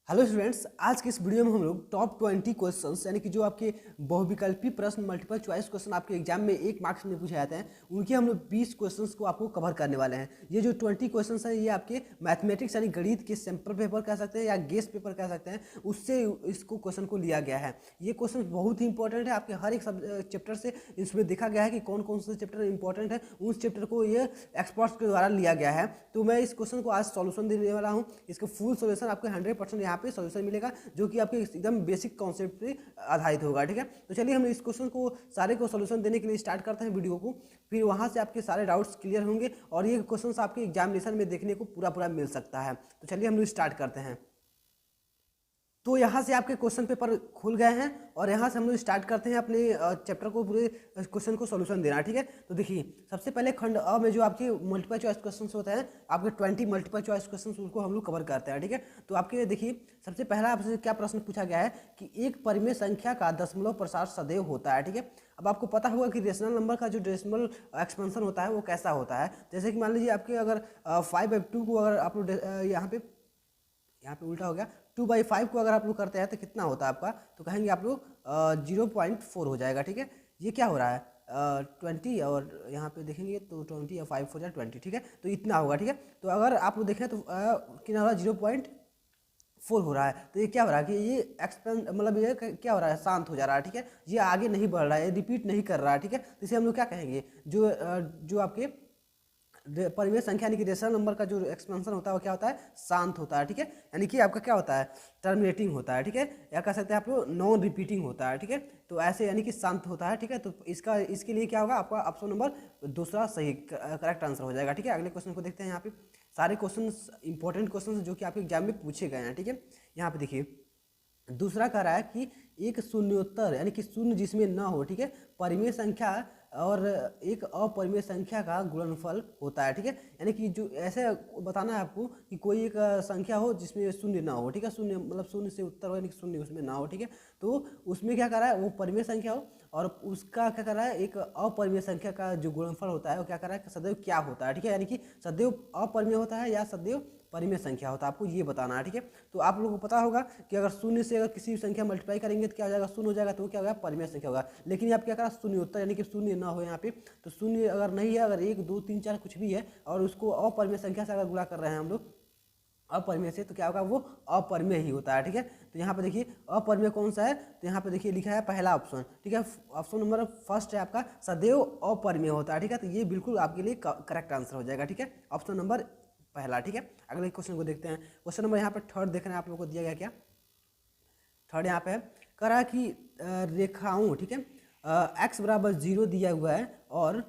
Hello students, आज की इस वीडियो में हम लोग टॉप 20 क्वेश्चंस यानी कि जो आपके बहुविकल्पी प्रश्न मल्टीपल चॉइस क्वेश्चन आपके एग्जाम में 1 मार्क्स में पूछे जाते हैं, उनके हम लोग 20 क्वेश्चंस को आपको कवर करने वाले हैं। ये जो 20 क्वेश्चंस हैं ये आपके मैथमेटिक्स यानी गणित के सैम्पल पेपर कह सकते हैं या गेस्ट पेपर कह सकते हैं, उससे इसको क्वेश्चन को लिया गया है। ये क्वेश्चन बहुत ही इंपॉर्टेंट है, आपके हर एक चैप्टर से इसमें देखा गया है कि कौन कौन से चैप्टर इंपॉर्टेंट है, उस चैप्टर को ये एक्सपर्ट्स के द्वारा लिया गया है। तो मैं इस क्वेश्चन को आज सॉल्यूशन देने वाला हूँ। इसका फुल सॉल्यूशन आपको 100% यहाँ पे सॉल्यूशन मिलेगा, जो कि आपके एकदम बेसिक कॉन्सेप्ट पे आधारित होगा। ठीक है, तो चलिए हम इस क्वेश्चन को सारे को सॉल्यूशन देने के लिए स्टार्ट करते हैं वीडियो को। फिर वहाँ से आपके सारे डाउट्स क्लियर होंगे और ये क्वेश्चन आपके एग्जामिनेशन में देखने को पूरा मिल सकता है। तो चलिए हम लोग स्टार्ट करते हैं। तो यहाँ से आपके क्वेश्चन पेपर खुल गए हैं और यहाँ से हम लोग स्टार्ट करते हैं अपने चैप्टर को, पूरे क्वेश्चन को सॉल्यूशन देना। ठीक है, तो देखिए सबसे पहले खंड अ में जो आपके मल्टीपल चॉइस क्वेश्चन होते हैं, आपके 20 मल्टीपल चॉइस क्वेश्चन, उनको हम लोग कवर करते हैं। ठीक है, तो आपके देखिए सबसे पहला आपसे क्या प्रश्न पूछा गया है कि एक परिमेय संख्या का दशमलव प्रसार सदैव होता है। ठीक है, अब आपको पता होगा कि रेशनल नंबर का जो डेसिमल एक्सपेंशन होता है वो कैसा होता है। जैसे कि मान लीजिए आपके अगर 5/2 को अगर आप लोग यहाँ पे उल्टा हो गया, 2/5 को अगर आप लोग करते हैं तो कितना होता है आपका, तो कहेंगे आप लोग 0.4 हो जाएगा। ठीक है, ये क्या हो रहा है 20 और यहाँ पे देखेंगे तो 20 और 5 हो जाए 20। ठीक है, तो इतना होगा। ठीक है, तो अगर आप लोग देखें तो कितना हो रहा है 0.4 हो रहा है। तो ये क्या हो रहा है कि ये एक्सपेंड मतलब ये क्या हो रहा है, शांत हो जा रहा है। ठीक है, ये आगे नहीं बढ़ रहा है, ये रिपीट नहीं कर रहा है। ठीक है, तो इसे हम लोग क्या कहेंगे, जो आपके परिमेय संख्या यानी कि रेशनल नंबर का जो एक्सपेंशन होता है वो क्या होता है, शांत होता है। ठीक है, यानी कि आपका क्या होता है, टर्मिनेटिंग होता है। ठीक है, या कह सकते हैं आप लोग नॉन रिपीटिंग होता है। ठीक है, तो ऐसे यानी कि शांत होता है। ठीक है, तो इसके लिए क्या होगा, आपका ऑप्शन नंबर दूसरा सही करेक्ट आंसर हो जाएगा। ठीक है, अगले क्वेश्चन को देखते हैं। यहाँ पे सारे क्वेश्चन इंपॉर्टेंट क्वेश्चन जो कि आपके एग्जाम में पूछे गए हैं। ठीक है, यहाँ पे देखिए दूसरा कह रहा है कि एक शून्योत्तर यानी कि शून्य जिसमें न हो, ठीक है, परिमेय संख्या और एक अपरिमेय संख्या का गुणनफल होता है। ठीक है, यानी कि जो ऐसे बताना है आपको कि कोई एक संख्या हो जिसमें शून्य ना हो। ठीक है, शून्य मतलब शून्य से उत्तर हो यानी कि शून्य उसमें ना हो। ठीक है, तो उसमें क्या कर रहा है, वो परिमेय संख्या हो और उसका क्या कर रहा है, एक अपरिमेय संख्या का जो गुणनफल होता है वो क्या कर रहा है, सदैव क्या होता है। ठीक है, यानी कि सदैव अपरिमेय होता है या सदैव परिमेय संख्या होता है, आपको ये बताना है। ठीक है, तो आप लोगों को पता होगा कि अगर शून्य से अगर किसी भी संख्या मल्टीप्लाई करेंगे तो क्या हो जाएगा, शून्य हो जाएगा, तो क्या होगा, परिमेय संख्या होगा। लेकिन आप क्या करा, शून्य उत्तर यानी कि शून्य ना हो यहाँ पे, तो शून्य अगर नहीं है, अगर 1 2 3 4 कुछ भी है और उसको अपरिमेय संख्या से अगर गुणा कर रहे हैं हम लोग अपरिमेय से, तो क्या होगा, वो अपरिमेय ही होता है। ठीक है, तो यहाँ पे देखिए अपरिमेय कौन सा है, तो यहाँ पे देखिए लिखा है पहला ऑप्शन। ठीक है, ऑप्शन नंबर फर्स्ट है आपका, सदैव अपरिमेय होता है। ठीक है, तो ये बिल्कुल आपके लिए करेक्ट आंसर हो जाएगा। ठीक है, ऑप्शन नंबर पहला। ठीक है, अगले क्वेश्चन को देखते हैं। क्वेश्चन नंबर यहाँ पे थर्ड देख रहे हैं आप लोगों को दिया गया क्या, थर्ड यहाँ पे है, कह रहा है कि रेखाओं, ठीक है, x बराबर 0 दिया हुआ है और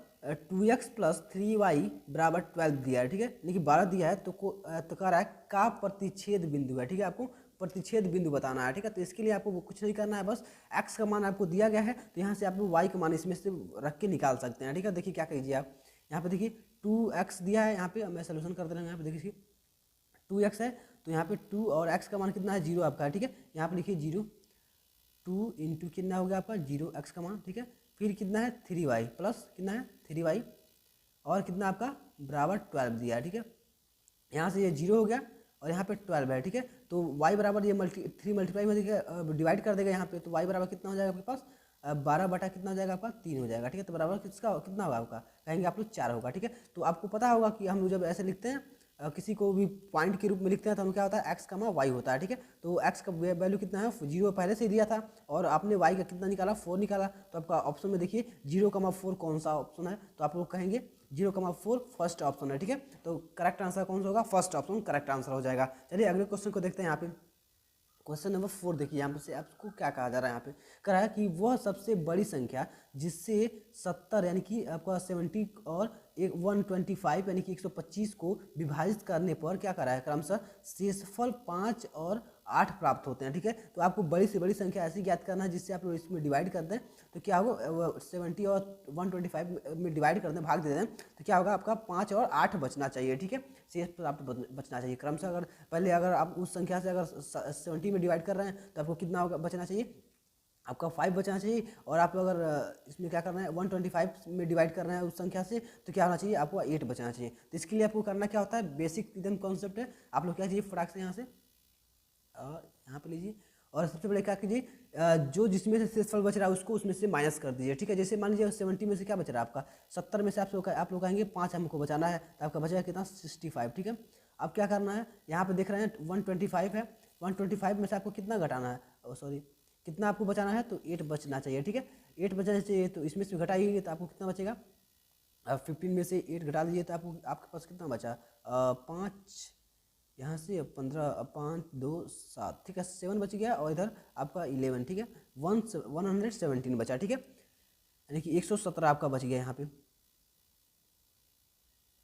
2x + 3y बराबर 12 दिया है। ठीक है, यानी कि 12 दिया है, तो कह रहा है का प्रतिच्छेद बिंदु है। ठीक है, आपको प्रतिच्छेद बिंदु बताना है। ठीक है, तो इसके लिए आपको कुछ नहीं करना है, बस x का मान आपको दिया गया है, तो यहाँ से आप y का मान इसमें से रख के निकाल सकते हैं। ठीक है, देखिए क्या कीजिए आप, यहाँ पे देखिए 2x दिया है, यहाँ पे मैं सोल्यूशन कर दे रहा हूँ। यहाँ पे देखिए 2x है, तो यहाँ पे 2 और x का मान कितना है, 0 आपका है। ठीक है, यहाँ पे लिखिए 0, 2 इंटू कितना हो गया आपका 0x का मान। ठीक है, फिर कितना है 3y प्लस कितना है 3y और कितना आपका बराबर 12 दिया है। ठीक है, यहाँ से ये 0 हो गया और यहाँ पे 12 है। ठीक है, तो y बराबर ये 3 मल्टीप्लाई में डिवाइड कर देगा यहाँ पे, तो y बराबर कितना हो जाएगा आपके पास 12 बटा कितना हो जाएगा आपका 3 हो जाएगा। ठीक है, तो बराबर किसका कितना होगा आपका, कहेंगे आप लोग 4 होगा। ठीक है, तो आपको पता होगा कि हम लोग जब ऐसे लिखते हैं किसी को भी पॉइंट के रूप में लिखते हैं तो हम क्या होता है, x, y होता है। ठीक है, तो x का वैल्यू कितना है, 0 पहले से ही दिया था और आपने y का कितना निकाला, 4 निकाला, तो आपका ऑप्शन में देखिए 0,4 कौन सा ऑप्शन है, तो आप लोग कहेंगे 0,4 फर्स्ट ऑप्शन है। ठीक है, तो करेक्ट आंसर कौन सा होगा, फर्स्ट ऑप्शन करेक्ट आंसर हो जाएगा। चलिए अगले क्वेश्चन को देखते हैं। यहाँ पे क्वेश्चन नंबर 4 देखिए, यहाँ से आपको क्या कहा जा रहा है, यहाँ पे कह रहा है कि वह सबसे बड़ी संख्या जिससे 70 यानी कि आपका 70 और 125 यानी कि 125 को विभाजित करने पर क्या करा है, क्रमशः शेषफल 5 और 8 प्राप्त होते हैं। ठीक है, तो आपको बड़ी से बड़ी संख्या ऐसी ज्ञात करना है जिससे आप लोग इसमें डिवाइड करते हैं, तो क्या होगा 70 और 125 में डिवाइड करते हैं, भाग देते हैं, तो क्या होगा आपका 5 और 8 बचना चाहिए। ठीक है, शेष प्राप्त बचना चाहिए क्रमशः। अगर पहले अगर आप उस संख्या से अगर 70 में डिवाइड कर रहे हैं तो आपको कितना होगा बचना चाहिए, आपका 5 बचना चाहिए। और आप अगर इसमें क्या करना है 125 में डिवाइड कर रहे हैं उस संख्या से, तो क्या होना चाहिए, आपको 8 बचना चाहिए। तो इसके लिए आपको करना क्या होता है, बेसिक एकदम कॉन्सेप्ट है, आप लोग क्या चाहिए फटाक से यहाँ से यहाँ पे लीजिए और सबसे पहले क्या कीजिए, जो जिसमें से शेषफल बच रहा है उसको उसमें से माइनस कर दीजिए, ठीक है। जैसे मान लीजिए 70 में से क्या बच रहा है आपका, 70 में से आप लोग कहेंगे 5 हमको बचाना है, तो आपका बचेगा कितना 65, ठीक है। अब क्या करना है, यहाँ पे देख रहे हैं 125 है, 125 में से आपको कितना घटाना है, सॉरी कितना आपको बचाना है, तो 8 बचना चाहिए, ठीक है। 8 बचना चाहिए, तो इसमें से घटाइए तो आपको कितना बचेगा, 15 में से 8 घटा दीजिए तो आपको आपके पास कितना बचा, 5 यहाँ से 15, 5 2 7, ठीक है, 7 बच गया और इधर आपका 11, ठीक है, 117 बचा, ठीक है, यानी कि 117 आपका बच गया यहाँ पे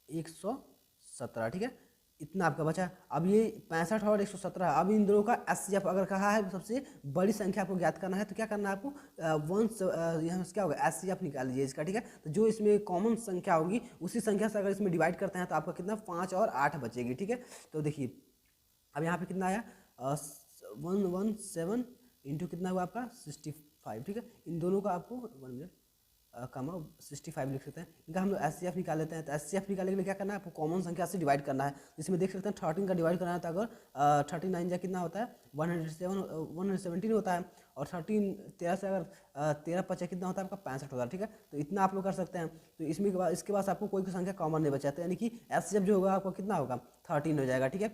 117, ठीक है, इतना आपका बचा। अब ये 65 और 117, अब इन दोनों का एचसीएफ अगर कहा है सबसे बड़ी संख्या आपको ज्ञात करना है, तो क्या करना है आपको, यहाँ से क्या होगा एचसीएफ निकाल लीजिए इसका, ठीक है। तो जो इसमें कॉमन संख्या होगी उसी संख्या से अगर इसमें डिवाइड करते हैं तो आपका कितना 5 और 8 बचेगी, ठीक है। तो देखिए अब यहाँ पे कितना आया, 117 इंटू कितना हुआ आपका 65, ठीक है। इन दोनों का आपको 1 मिनट कमा 65 लिख सकते हैं, इनका हम लोग एचसीएफ निकाल लेते हैं। तो एचसीएफ निकालने के लिए क्या करना है, आपको कॉमन संख्या से डिवाइड करना है, जिसमें देख सकते हैं 13 का डिवाइड करना है, तो अगर 39 जा कितना होता है 117 होता है, और 13 से अगर 13 5 कितना होता है आपका 65 होता है, ठीक है। तो इतना आप लोग कर सकते हैं। तो इसके बाद आपको कोई संख्या कॉमन नहीं बचाते, यानी कि एचसीएफ जो होगा आपको कितना होगा 13 हो जाएगा, ठीक है।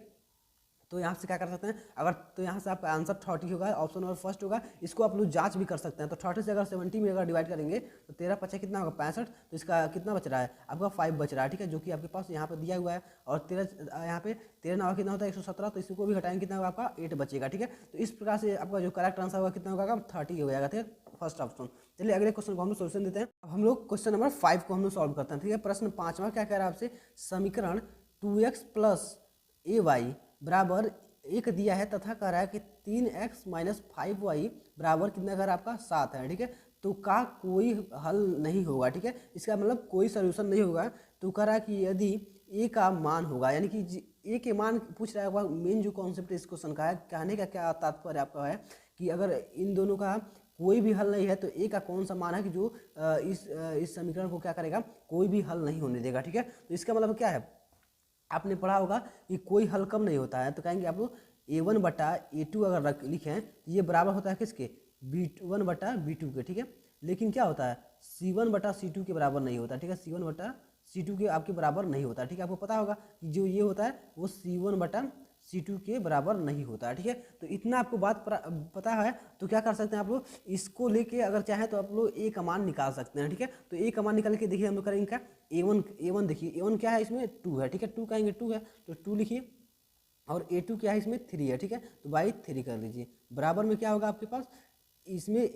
तो यहाँ से क्या कर सकते हैं, अगर तो यहाँ से आपका आंसर 30 होगा, ऑप्शन नंबर फर्स्ट होगा। इसको आप लोग जांच भी कर सकते हैं। तो 30 से अगर 70 में अगर डिवाइड करेंगे तो 13 5 कितना होगा 65, तो इसका कितना बच रहा है आपका 5 बच रहा है, ठीक है, जो कि आपके पास यहाँ पे दिया हुआ है। और 13 यहाँ पे 13 नवा कितना होता है 117, तो इसको भी घटाएंगे कितना होगा आपका 8 बचेगा, ठीक है। तो इस प्रकार से आपका जो करेक्ट आंसर होगा कितना होगा 30 हो जाएगा, ठीक है, फर्स्ट ऑप्शन। चलिए अगले क्वेश्चन को हम लोग सोल्यूशन देते हैं। अब हम लोग क्वेश्चन नंबर 5 को हम लोग सॉल्व करते हैं, ठीक है। प्रश्न 5वां क्या कह रहा है आपसे, समीकरण 2x + ay बराबर 1 दिया है तथा कह रहा है कि 3x - 5y बराबर कितना कह रहा है आपका 7 है, ठीक है। तो का कोई हल नहीं होगा, ठीक है, इसका मतलब कोई सोल्यूशन नहीं होगा। तो कह रहा है कि यदि ए का मान होगा, यानी कि ए के मान पूछ रहा है। मेन जो कॉन्सेप्ट इस क्वेश्चन का है, कहने का क्या तात्पर्य आपका है कि अगर इन दोनों का कोई भी हल नहीं है तो ए का कौन सा मान है कि जो इस समीकरण को क्या करेगा, कोई भी हल नहीं होने देगा, ठीक है। तो इसका मतलब क्या है, आपने पढ़ा होगा कि कोई हल कम नहीं होता है, तो कहेंगे आप लोग A1/A2 अगर लिखें तो ये बराबर होता है किसके, B1/B2 के, ठीक है। लेकिन क्या होता है C1/C2 के बराबर नहीं होता, ठीक है, C1/C2 के आपके बराबर नहीं होता, ठीक है। आपको पता होगा कि जो ये होता है वो C1/C2 के बराबर नहीं होता है, ठीक है। तो इतना आपको बात पता है, तो क्या कर सकते हैं आप लोग, इसको लेके अगर चाहें तो आप लोग ए का मान निकाल सकते हैं, ठीक है। तो ए का मान निकाल के देखिए हम लोग करेंगे क्या, A1 देखिए A1 क्या है इसमें 2 है, ठीक है, 2 कहेंगे 2 है तो 2 लिखिए, और A2 क्या है इसमें 3 है, ठीक है, तो बाई 3 कर लीजिए। बराबर में क्या होगा आपके पास, इसमें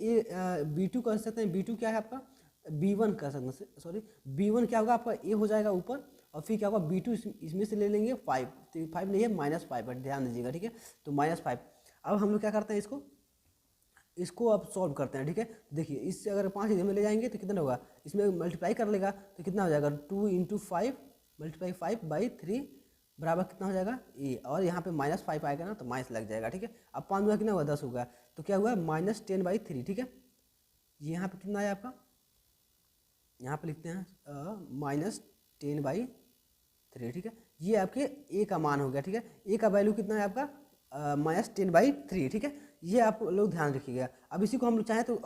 B2 कर सकते हैं, B2 क्या है आपका B1 कर सकते हैं, सॉरी B1 क्या होगा आपका ए हो जाएगा ऊपर, और फिर क्या होगा B2 इसमें से ले लेंगे 5, तो 5 नहीं है -5 है, ध्यान दीजिएगा, ठीक है। तो -5। अब हम लोग क्या करते हैं, इसको अब सॉल्व करते हैं, ठीक है। देखिए इससे अगर 5 में ले जाएंगे तो कितना होगा, इसमें मल्टीप्लाई कर लेगा तो कितना हो जाएगा 2 × 5 × 5/3 बराबर कितना हो जाएगा ए, और यहाँ पे -5 आएगा ना तो माइनस लग जाएगा, ठीक है। अब 5 हुआ कितना हुआ 10 होगा, तो क्या हुआ -10/3, ठीक है। ये यहाँ पे कितना आया आपका, यहाँ पे लिखते हैं -10/3, ठीक है। ये आपके ए का मान हो गया, ठीक है। ए का वैल्यू कितना है आपका -10/3, ठीक है। ये आप लोग ध्यान रखिएगा। अब इसी को हम लोग चाहें तो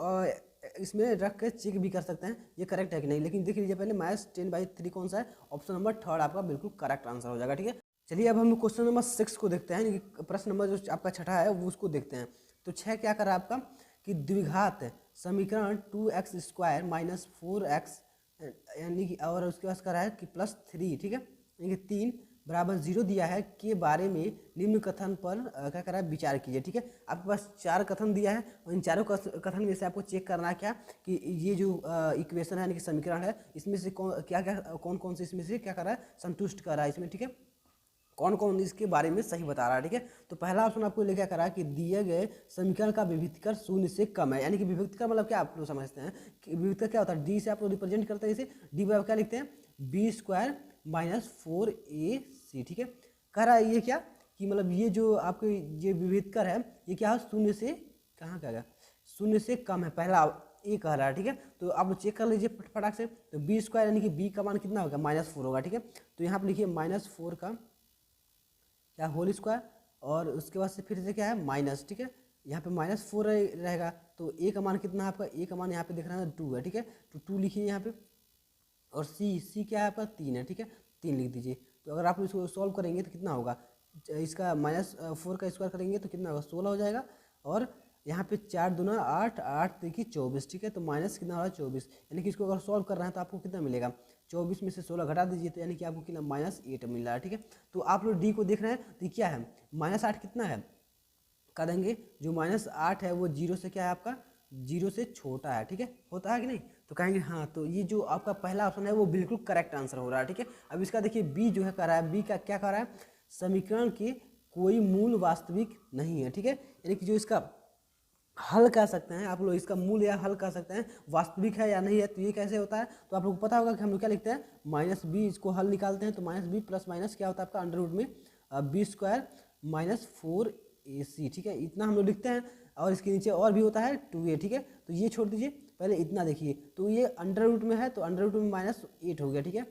इसमें रख के चेक भी कर सकते हैं ये करेक्ट है कि नहीं, लेकिन देख लीजिए पहले -10/3 कौन सा है, ऑप्शन नंबर 3 आपका बिल्कुल करेक्ट आंसर हो जाएगा, ठीक है। चलिए अब हम लोग क्वेश्चन नंबर 6 को देखते हैं, प्रश्न नंबर जो आपका 6 है वो उसको देखते हैं। तो 6 क्या कर रहा है आपका कि द्विघात समीकरण 2x² - 4x यानी कि, और उसके बाद कर रहा है कि +3, ठीक है, यानी कि 3 बराबर 0 दिया है के बारे में निम्न कथन पर क्या कर रहा है विचार कीजिए, ठीक है। आपके पास 4 कथन दिया है और इन चारों कथन में से आपको चेक करना है क्या कि ये जो इक्वेशन है यानी कि समीकरण है इसमें से कौन कौन से इसमें से क्या कर रहा है संतुष्ट कर रहा है इसमें, ठीक है, कौन कौन इसके बारे में सही बता रहा है, ठीक है। तो पहला ऑप्शन आपको लेकर करा कि दिए गए समीकरण का विभक्तिकर 0 से कम है, यानी कि विभक्तिकर मतलब क्या आप लोग समझते हैं कि विभक्तिकर क्या होता है, डी से आप लोग रिप्रेजेंट करते हैं, इसे डी बराबर क्या लिखते हैं B² - 4AC, ठीक है। कह रहा है ये क्या कि मतलब ये जो आपके ये विभक्तिकर है ये क्या है 0 से कहाँ का है 0 से कम है, पहला ए कह रहा है, ठीक है। तो आप चेक कर लीजिए फटाक से। तो B² यानी कि बी का मान कितना होगा -4 होगा, ठीक है। तो यहाँ पर लिखिए -4 का क्या होल स्क्वायर और उसके बाद से फिर से क्या है माइनस, ठीक है, यहाँ पे -4 रहेगा। तो ए का मान कितना है आपका, ए का मान यहाँ पे दिख रहा है 2 है, ठीक है, तो 2 लिखिए यहाँ पे। और सी क्या है आपका 3 है, ठीक है, 3 लिख दीजिए। तो अगर आप इसको सॉल्व करेंगे तो कितना होगा, इसका -4 का स्क्वायर करेंगे तो कितना होगा 16 हो जाएगा। और यहाँ पे 4 दूना 8, 8 देखिए 24, ठीक है, तो माइनस कितना होगा 24, यानी कि इसको अगर सॉल्व कर रहे हैं तो आपको कितना मिलेगा, 24 में से 16 घटा दीजिए तो यानी कि आपको कितना -8 मिल रहा है, ठीक है। तो आप लोग डी को देख रहे हैं तो क्या है -8 कितना है, कह देंगे जो -8 है वो 0 से क्या है आपका 0 से छोटा है, ठीक है, होता है कि नहीं, तो कहेंगे हाँ। तो ये जो आपका पहला ऑप्शन है वो बिल्कुल करेक्ट आंसर हो रहा है, ठीक है। अब इसका देखिए बी जो है कर रहा है, बी का क्या कर रहा है, समीकरण के कोई मूल वास्तविक नहीं है, ठीक है, यानी कि जो इसका हल कह सकते हैं आप लोग, इसका मूल या हल कह सकते हैं वास्तविक है या नहीं है। तो ये कैसे होता है, तो आप लोग को पता होगा कि हम लोग क्या लिखते हैं -b, इसको हल निकालते हैं तो -b प्लस माइनस क्या होता है आपका अंडर रूट में b² -4ac, ठीक है, इतना हम लोग लिखते हैं। और इसके नीचे और भी होता है 2a, ठीक है, तो ये छोड़ दीजिए, पहले इतना देखिए। तो ये अंडर रूट में है तो अंडर रूट में -8 हो गया, ठीक है।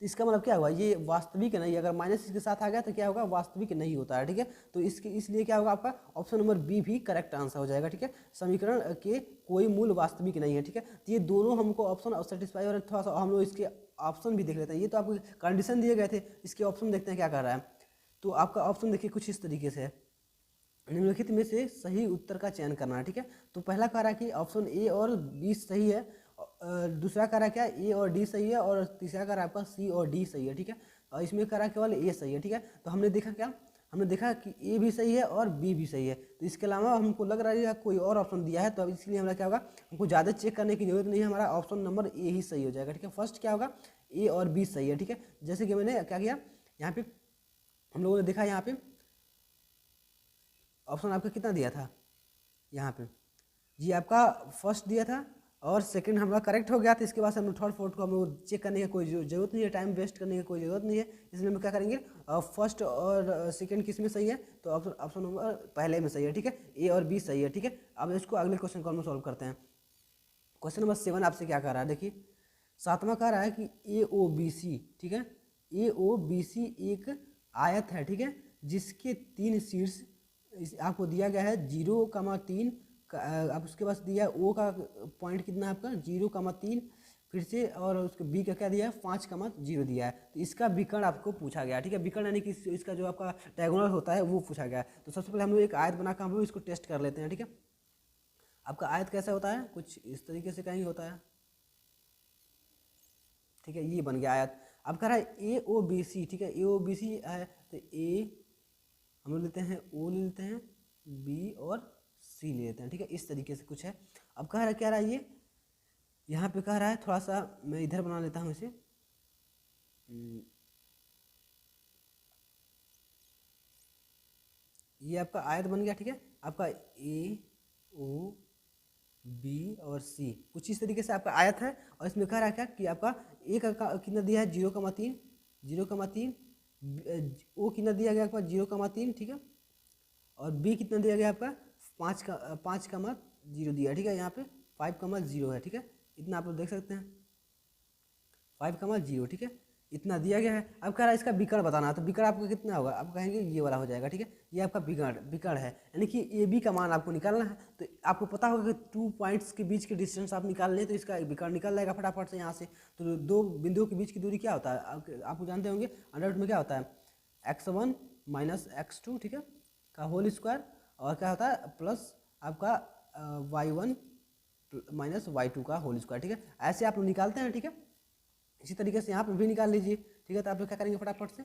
तो इसका मतलब क्या हुआ, ये वास्तविक नहीं, अगर माइनस इसके साथ आ गया तो क्या होगा वास्तविक नहीं होता है, ठीक है। तो इसलिए क्या होगा आपका ऑप्शन नंबर बी भी करेक्ट आंसर हो जाएगा, ठीक है, समीकरण के कोई मूल वास्तविक नहीं है, ठीक है। तो ये दोनों हमको ऑप्शन सेटिस्फाई, और थोड़ा सा हम लोग इसके ऑप्शन भी देख लेते हैं। ये तो आपको कंडीशन दिए गए थे, इसके ऑप्शन देखते हैं क्या कर रहा है। तो आपका ऑप्शन देखिए कुछ इस तरीके से है, निम्नलिखित में से सही उत्तर का चयन करना है, ठीक है। तो पहला कह रहा है कि ऑप्शन ए और बी सही है, दूसरा कह रहा है क्या ए और डी सही है, और तीसरा कह रहा है आपका सी और डी सही है, ठीक है। और इसमें कह रहा है केवल ए सही है, ठीक है। तो हमने देखा क्या, हमने देखा कि ए भी सही है और बी भी सही है। तो इसके अलावा हमको लग रहा है कोई और ऑप्शन दिया है, तो अब इसलिए हमारा क्या होगा, हमको ज़्यादा चेक करने की जरूरत नहीं है, हमारा ऑप्शन नंबर ए ही सही हो जाएगा, ठीक है। फर्स्ट क्या होगा, ए और बी सही है, ठीक है। जैसे कि मैंने क्या किया, यहाँ पे हम लोगों ने देखा, यहाँ पे ऑप्शन आपका कितना दिया था, यहाँ पे जी आपका फर्स्ट दिया था और सेकंड हमारा करेक्ट हो गया था। इसके बाद से हम लोग थर्ड फोर्थ को हम लोग चेक करने की कोई जरूरत नहीं है, टाइम वेस्ट करने की कोई जरूरत नहीं है, इसलिए हम क्या करेंगे फर्स्ट और सेकंड किस में सही है, तो ऑप्शन नंबर पहले में सही है, ठीक है, ए और बी सही है, ठीक है। अब इसको अगले क्वेश्चन को हम सॉल्व करते हैं। क्वेश्चन नंबर 7 आपसे क्या कर रहा है, देखिए 7वां कह रहा है कि AOBC, ठीक है, AOBC एक आयत है, ठीक है, जिसके 3 शीर्ष आपको दिया गया है 0,3, आप उसके पास दिया है ओ का पॉइंट कितना है आपका 0,3, फिर से, और उसके बी का क्या दिया है 5,0 दिया है। तो इसका विकर्ण आपको पूछा गया है, ठीक है, विकर्ण यानी कि इसका जो आपका डायगोनल होता है वो पूछा गया है। तो सबसे पहले हम लोग एक आयत बनाकर हम लोग इसको टेस्ट कर लेते हैं, ठीक है। आपका आयत कैसा होता है, कुछ इस तरीके से कहीं होता है, ठीक है, ये बन गया आयत। अब कह रहा है AOBC, ठीक है, AOBC है, तो ए हम लोग लेते हैं, ओ ले लेते हैं, बी और सी ले लेते हैं, ठीक है, इस तरीके से कुछ है। अब कह रहा है क्या रहा है ये, यहाँ पे कह रहा है, थोड़ा सा मैं इधर बना लेता हूँ इसे, ये आपका आयत बन गया, ठीक है। आपका AOB और सी कुछ इस तरीके से आपका आयत है। और इसमें कह रहा है क्या कि आपका ए का कितना दिया है 0,3, 0,3, ओ कितना दिया गया आपका 0,3, ठीक है, और बी कितना दिया गया आपका 5,0 दिया है, ठीक है, यहाँ पे 5,0 है, ठीक है, इतना आप लोग देख सकते हैं 5,0, ठीक है, इतना दिया गया है। अब कह रहा है इसका विकर्ण बताना है, तो विकर्ण आपका कितना होगा, आप कहेंगे ये वाला हो जाएगा, ठीक है, ये आपका विकर्ण है, यानी कि ए बी का मान आपको निकालना है। तो आपको पता होगा कि 2 पॉइंट्स के बीच के डिस्टेंस आप निकाल लें तो इसका विकर्ण निकल जाएगा फटाफट से यहाँ से। तो 2 बिंदुओं के बीच की दूरी क्या होता है, आपको जानते होंगे, अंडर रूट में क्या होता है x1 - x2, ठीक है, का होल स्क्वायर, और क्या होता है प्लस आपका y1 - y2 का होल स्क्वायर, ठीक है, ऐसे आप लोग निकालते हैं, ठीक है। इसी तरीके से यहाँ पे भी निकाल लीजिए, ठीक है। तो आप लोग क्या करेंगे फटाफट से,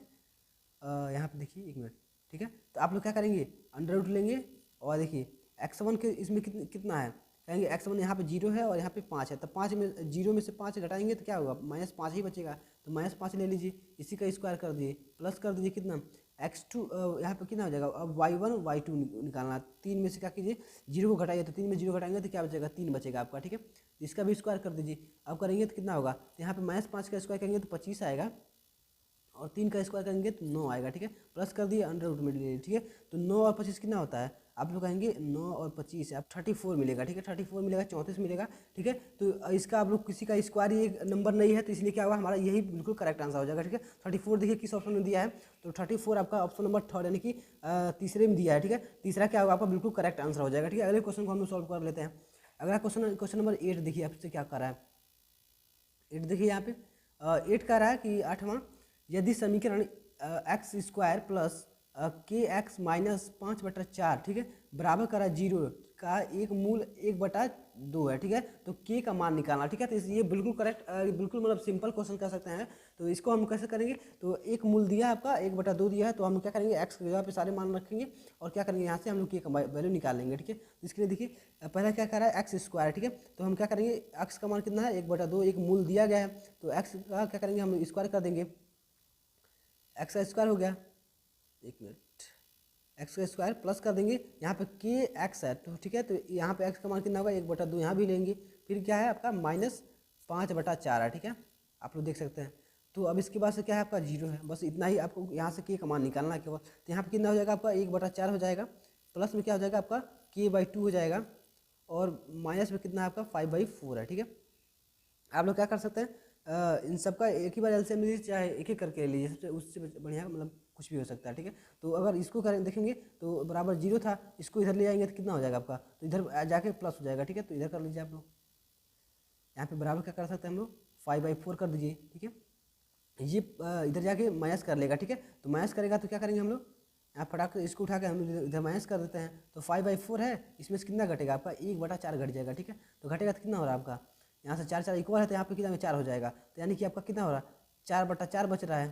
यहाँ पे देखिए 1 मिनट, ठीक है, तो आप लोग क्या करेंगे अंडर रूट लेंगे, और देखिए x1 के इसमें कितना है, कहेंगे x1 यहाँ पे 0 है और यहाँ पे 5 है, तो 5 में 0 में से 5 घटाएंगे तो क्या होगा -5 ही बचेगा, तो -5 ले लीजिए, इसी का स्क्वायर कर दीजिए, प्लस कर दीजिए कितना x2, यहाँ पे कितना हो जाएगा, अब y1 y2 निकालना, 3 में से क्या कीजिए 0 को घटाइए, तो 3 में 0 घटाएंगे तो क्या बचेगा 3 बचेगा आपका, ठीक है। तो इसका भी स्क्वायर कर दीजिए, अब करेंगे तो कितना होगा, तो यहाँ पे -5 का स्क्वायर करेंगे तो 25 आएगा, और 3 का स्क्वायर करेंगे तो 9 आएगा, ठीक है, प्लस कर दिए अंडर रूट में ले लीजिए, ठीक है। तो 9 और 25 कितना होता है आप लोग कहेंगे 9 और 25 आप 34 मिलेगा, ठीक है, 34 मिलेगा, 34 मिलेगा, ठीक है। तो इसका आप लोग किसी का स्क्वायर ये नंबर नहीं है, तो इसलिए क्या हुआ हमारा यही बिल्कुल करेक्ट आंसर हो जाएगा, ठीक है। 34 देखिए किस ऑप्शन में दिया है, तो 34 आपका ऑप्शन नंबर थर्ड यानी कि तीसरे में दिया है, ठीक है। तीसरा क्या होगा आपका बिल्कुल करेक्ट आंसर हो जाएगा, ठीक है। अगले क्वेश्चन को हम लोग सॉल्व कर लेते हैं। अगला क्वेश्चन नंबर 8 देखिए आपसे क्या कर रहा है। 8 देखिए यहाँ पे 8 कह रहा है कि 8वां, यदि समीकरण एक्स स्क्वायर प्लस के एक्स माइनस 5/4, ठीक है, बराबर करा 0 का एक मूल 1/2 है, ठीक है, तो के का मान निकालना, ठीक है। तो ये बिल्कुल करेक्ट, बिल्कुल मतलब सिंपल क्वेश्चन कह सकते हैं। तो इसको हम कैसे करेंगे, तो एक मूल दिया है आपका 1/2 दिया है, तो हम क्या करेंगे एक्स की जगह पे सारे मान रखेंगे और क्या करेंगे यहाँ से हम लोग के का वैल्यू निकाल लेंगे, ठीक है। इसके लिए देखिए पहला क्या कर रहा है एक्स स्क्वायर, ठीक है, तो हम क्या करेंगे एक्स का मान कितना है 1/2, एक मूल दिया गया है, तो एक्स का क्या करेंगे हम स्क्वायर कर देंगे, एक्स का स्क्वायर हो गया, एक मिनट, एक्स का स्क्वायर प्लस कर देंगे यहाँ पे के एक्स है, तो ठीक है, तो यहाँ पे एक्स का मान कितना होगा 1/2, यहाँ भी लेंगे, फिर क्या है आपका -5/4 है, ठीक है, आप लोग देख सकते हैं। तो अब इसके बाद से क्या है आपका 0 है, बस इतना ही आपको यहाँ से के का मान निकालना है केवल। तो यहाँ पे कितना हो जाएगा आपका 1/4 हो जाएगा, प्लस में क्या हो जाएगा आपका k/2 हो जाएगा, और माइनस में कितना है आपका 5/4 है, ठीक है। आप लोग क्या कर सकते हैं इन सब का एक ही बार एलसीएम लीजिए, चाहे एक एक करके लीजिए, सबसे उससे बढ़िया मतलब कुछ भी हो सकता है, ठीक है। तो अगर इसको करें देखेंगे तो बराबर 0 था, इसको इधर ले आएंगे तो कितना हो जाएगा आपका, तो इधर जाके प्लस हो जाएगा, ठीक है। तो इधर कर लीजिए आप लोग, यहाँ पे बराबर क्या कर सकते हैं हम लोग 5/4 कर दीजिए, ठीक है। ये इधर जाके माइनस कर लेगा, ठीक है, तो माइनस करेगा तो क्या करेंगे हम लोग यहाँ फटाक से इसको उठा के हम इधर माइनस कर देते हैं, तो 5/4 है, इसमें से कितना घटेगा आपका 1/4 घट जाएगा, ठीक है। तो घटेगा तो कितना हो रहा है आपका, यहाँ से 4 4 इक्वल है, तो यहाँ पे कितना में 4 हो जाएगा, तो यानी कि आपका कितना हो रहा है 4/4 बच रहा है,